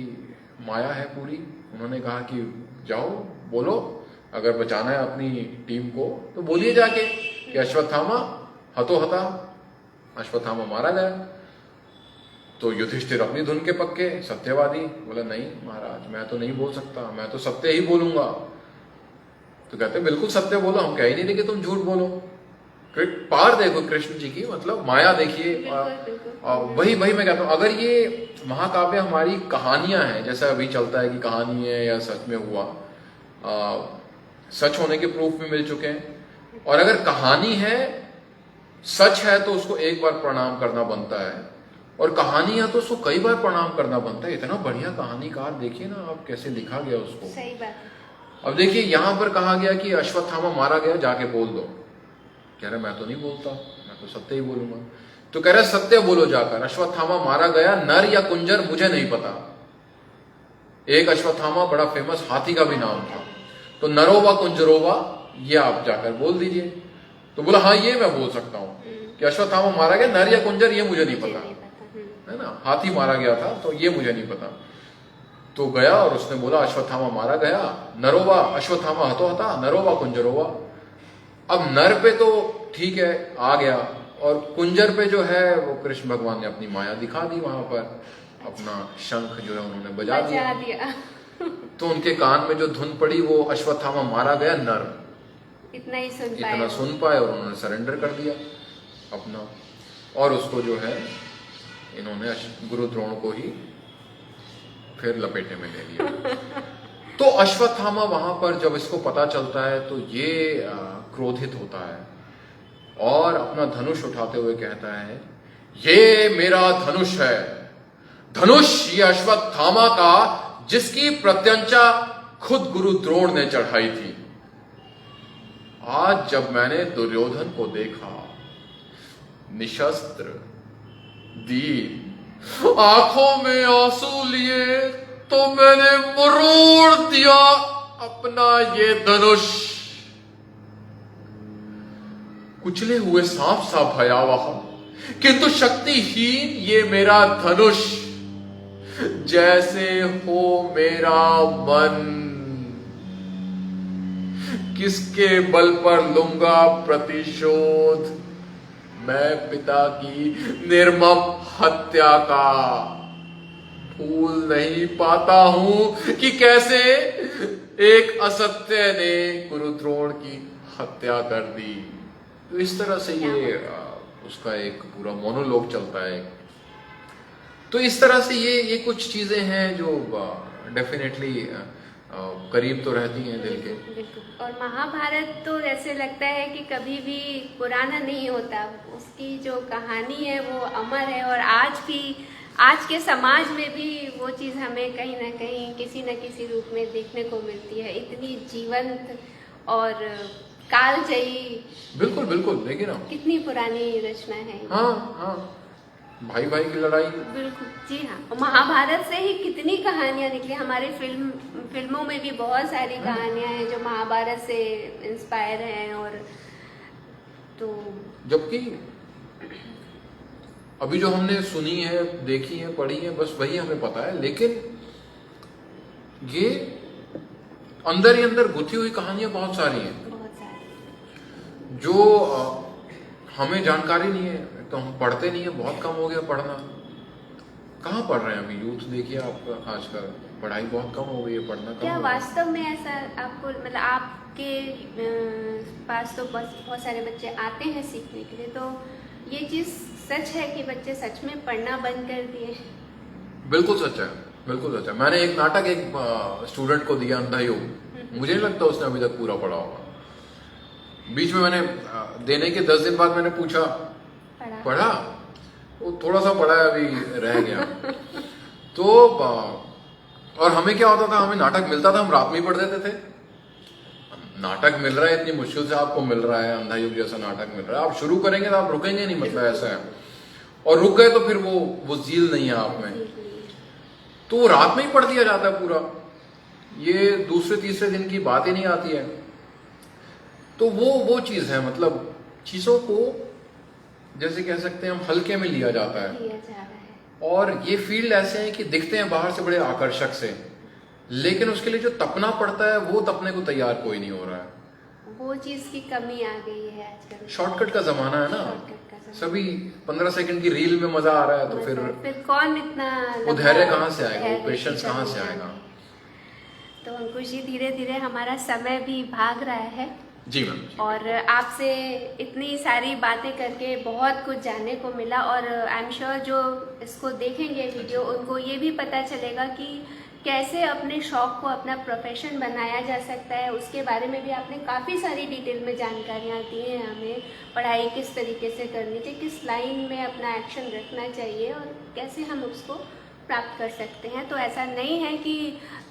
माया है पूरी। उन्होंने कहा कि जाओ बोलो, अगर बचाना है अपनी टीम को तो बोलिए जाके कि अश्वत्थामा हतो हता, अश्वत्थामा मारा गया। तो युधिष्ठिर अपनी धुन के पक्के सत्यवादी, बोला नहीं महाराज मैं तो नहीं बोल सकता, मैं तो सत्य ही बोलूंगा। तो कहते बिल्कुल सत्य बोलो, हम कह ही नहीं रहे कि तुम झूठ बोलो। पार देखो कृष्ण जी की, मतलब माया देखिए। वही मैं कहता हूँ, अगर ये महाकाव्य हमारी कहानियां हैं, जैसा अभी चलता है कि कहानी है या सच में हुआ, सच होने के प्रूफ भी मिल चुके हैं। और अगर कहानी है, सच है, तो उसको एक बार प्रणाम करना बनता है, और कहानी है तो उसको कई बार प्रणाम करना बनता है। इतना बढ़िया कहानीकार, देखिए ना आप कैसे लिखा गया उसको। सही बात है। अब देखिए यहाँ पर कहा गया कि अश्वत्थामा मारा गया, जाके बोल दो। कह रहा मैं तो नहीं बोलता, मैं तो सत्य ही बोलूंगा। तो कह रहा सत्य बोलो जाकर, अश्वत्थामा मारा गया, नर या कुंजर मुझे नहीं पता। एक अश्वत्थामा बड़ा फेमस हाथी का भी नाम था। तो नरोवा कुंजरोवा ये आप जाकर बोल दीजिए। तो बोला हाँ ये मैं बोल सकता हूँ कि अश्वत्थामा मारा गया, नर या कुंजर ये मुझे नहीं पता, है ना, हाथी मारा गया था तो ये मुझे नहीं पता। तो गया और उसने बोला अश्वत्थामा मारा गया, नरोवा अश्वत्थामा हतो हता, नरोवा कुंजरोवा। अब नर पे तो ठीक है आ गया, और कुंजर पे जो है वो कृष्ण भगवान ने अपनी माया दिखा दी, वहां पर अपना शंख जो है उन्होंने बजा दिया। तो उनके कान में जो धुन पड़ी वो अश्वत्थामा मारा गया नर, इतना सुन पाए और उन्होंने सरेंडर कर दिया अपना, और उसको जो है इन्होंने गुरु द्रोण को ही फिर लपेटे में ले लिया। तो अश्वत्थामा वहां पर जब इसको पता चलता है तो ये क्रोधित होता है और अपना धनुष उठाते हुए कहता है ये मेरा धनुष है, धनुष ये अश्वत्थामा का जिसकी प्रत्यंचा खुद गुरु द्रोण ने चढ़ाई थी। आज जब मैंने दुर्योधन को देखा निशस्त्र, दीन, आंखों में आंसू लिए, तो मैंने मरोड़ दिया अपना ये धनुष। कुचले हुए सांप सा भयावह किंतु शक्तिहीन ये मेरा धनुष, जैसे हो मेरा मन, किसके बल पर लूंगा प्रतिशोध, मैं पिता की निर्मम हत्या का भूल नहीं पाता हूं कि कैसे एक असत्य ने गुरु द्रोण की हत्या कर दी। तो इस तरह से ये उसका एक पूरा मोनोलॉग चलता है। तो इस तरह से ये कुछ चीजें हैं जो डेफिनेटली करीब तो रहती हैं दिल के। और महाभारत तो ऐसे लगता है कि कभी भी पुराना नहीं होता, उसकी जो कहानी है वो अमर है, और आज भी आज के समाज में भी वो चीज़ हमें कहीं ना कहीं किसी न किसी रूप में देखने को मिलती है। इतनी जीवंत और कालजयी, बिल्कुल बिल्कुल, लेकिन कितनी पुरानी रचना है। हाँ हाँ, भाई भाई की लड़ाई, बिल्कुल जी हाँ। महाभारत से ही कितनी कहानियां निकली, हमारे फिल्मों में भी बहुत सारी कहानियां हैं जो महाभारत से इंस्पायर हैं। और तो जबकि अभी जो हमने सुनी है, देखी है, पढ़ी है, बस वही हमें पता है, लेकिन ये अंदर ही अंदर गुथी हुई कहानियां बहुत सारी हैं जो हमें जानकारी नहीं है, तो हम पढ़ते नहीं है, बहुत कम हो गया पढ़ना। कहाँ पढ़ रहे हैं अभी यूथ? देखिए आप आजकल पढ़ाई बहुत कम हो गई है, पढ़ना कम। क्या वास्तव में ऐसा आपको, मतलब आपके पास तो बहुत सारे बच्चे आते हैं सीखने के लिए, तो ये चीज़ सच है कि बच्चे सच में पढ़ना बंद कर दिए? बिल्कुल सच है, बिल्कुल सच है। मैंने एक नाटक एक स्टूडेंट को दिया, अंधायोग, मुझे नहीं लगता उसने अभी तक पूरा पढ़ा होगा। बीच में मैंने देने के 10 दिन बाद मैंने पूछा पढ़ा, वो थोड़ा सा पढ़ा है, अभी रह गया। तो और हमें क्या होता था, हमें नाटक मिलता था, हम रात में ही पढ़ देते थे। नाटक मिल रहा है, इतनी मुश्किल से आपको मिल रहा है, अंधायुग जैसा नाटक मिल रहा है, आप शुरू करेंगे तो आप रुकेंगे नहीं, मतलब ऐसा है। और रुक गए तो फिर वो जील नहीं है आप में, तो वो रात में ही पढ़ दिया जाता है पूरा। ये दूसरे तीसरे दिन की बात ही नहीं आती है। तो वो चीज है, मतलब चीजों को जैसे कह सकते हैं हम हल्के में लिया जाता है। और ये फील्ड ऐसे हैं कि दिखते हैं बाहर से बड़े आकर्षक से, लेकिन उसके लिए जो तपना पड़ता है वो तपने को तैयार कोई नहीं हो रहा है। वो चीज की कमी आ गई है आजकल। शॉर्टकट का जमाना है ना, सभी 15 सेकंड की रील में मजा आ रहा है, तो फिर कौन इतना, वो धैर्य कहाँ से आएगा, वो पेशेंस कहाँ से आएगा। तो अंकुश जी, धीरे धीरे हमारा समय भी भाग रहा है जी मैम, और आपसे इतनी सारी बातें करके बहुत कुछ जानने को मिला। और आई एम श्योर जो इसको देखेंगे वीडियो, उनको ये भी पता चलेगा कि कैसे अपने शौक को अपना प्रोफेशन बनाया जा सकता है। उसके बारे में भी आपने काफ़ी सारी डिटेल में जानकारियाँ दी हैं हमें। पढ़ाई किस तरीके से करनी चाहिए, किस लाइन में अपना एक्शन रखना चाहिए और कैसे हम उसको प्राप्त कर सकते हैं। तो ऐसा नहीं है कि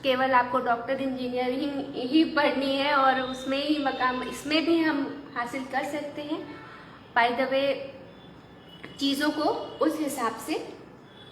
केवल आपको डॉक्टर इंजीनियरिंग ही पढ़नी है और उसमें ही मकाम, इसमें भी हम हासिल कर सकते हैं। बाय द वे, चीज़ों को उस हिसाब से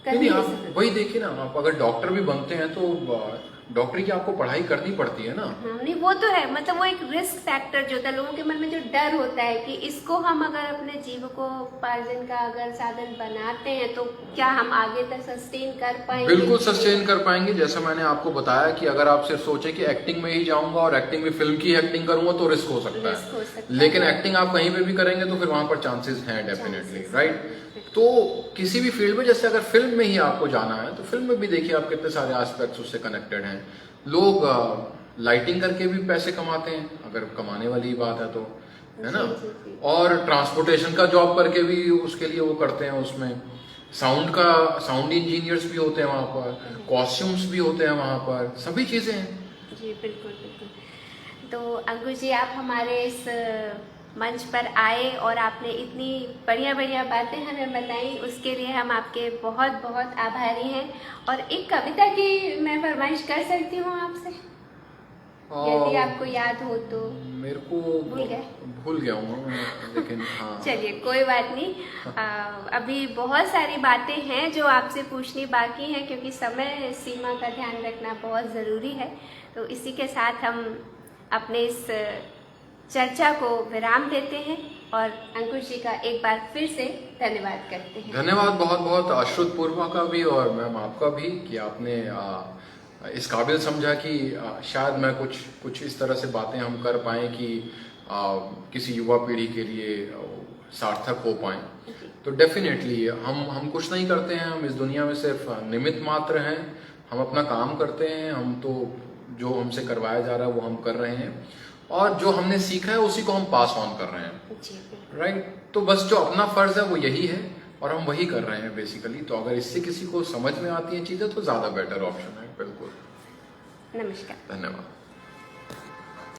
कर नहीं, नहीं आप सकते। वही देखिए ना, आप अगर डॉक्टर भी बनते हैं तो डॉक्टरी की आपको पढ़ाई करनी पड़ती है ना। हाँ, नहीं वो तो है, मतलब वो एक रिस्क फैक्टर जो होता है, लोगों के मन में जो डर होता है कि इसको हम अगर अपने जीविकोपार्जन का अगर साधन बनाते हैं तो क्या हम आगे तक सस्टेन कर पाएंगे? बिल्कुल सस्टेन कर पाएंगे। जैसा मैंने आपको बताया कि अगर आप सिर्फ सोचे कि एक्टिंग में ही जाऊंगा और एक्टिंग में फिल्म की एक्टिंग करूंगा तो रिस्क हो सकता रिस्क हो सकता है, लेकिन एक्टिंग आप कहीं पे भी करेंगे तो फिर वहां पर चांसेस हैं डेफिनेटली, राइट। तो किसी भी फील्ड में, जैसे अगर फिल्म में ही आपको जाना है तो फिल्म में भी देखिए आप कितने सारे एस्पेक्ट्स उससे कनेक्टेड हैं। लोग लाइटिंग करके भी पैसे कमाते हैं, अगर कमाने वाली बात है तो, है ना। जी। और ट्रांसपोर्टेशन का जॉब करके भी उसके लिए वो करते हैं, उसमें साउंड इंजीनियर्स भी होते हैं वहां पर, कॉस्ट्यूम्स भी होते हैं वहां पर, सभी चीजें हैं। जी बिल्कुल बिल्कुल। तो अंकुश जी, आप हमारे इस मंच पर आए और आपने इतनी बढ़िया बढ़िया बातें हमें बताई, उसके लिए हम आपके बहुत बहुत आभारी हैं। और एक कविता की मैं फरमाइश कर सकती हूँ आपसे, यदि आपको याद हो तो? मेरे को भूल गया हूँ मैं, लेकिन हाँ। चलिए कोई बात नहीं, अभी बहुत सारी बातें हैं जो आपसे पूछनी बाकी हैं, क्योंकि समय सीमा का ध्यान रखना बहुत ज़रूरी है। तो इसी के साथ हम अपने इस चर्चा को विराम देते हैं और अंकुश जी का एक बार फिर से धन्यवाद करते हैं। धन्यवाद बहुत बहुत अश्रुत पूर्वा का भी और मैम आपका भी, कि आपने इस काबिल समझा कि शायद मैं कुछ इस तरह से बातें हम कर पाएं कि किसी युवा पीढ़ी के लिए सार्थक हो पाए। तो डेफिनेटली हम कुछ नहीं करते हैं, हम इस दुनिया में सिर्फ निमित्त मात्र हैं। हम अपना काम करते हैं, हम तो जो हमसे करवाया जा रहा है वो हम कर रहे हैं, और जो हमने सीखा है उसी को हम पास ऑन कर रहे हैं, राइट। तो बस जो अपना फर्ज है वो यही है और हम वही कर रहे हैं बेसिकली। तो अगर इससे किसी को समझ में आती हैं चीजें तो ज्यादा बेटर ऑप्शन है। बिल्कुल। नमस्कार। धन्यवाद।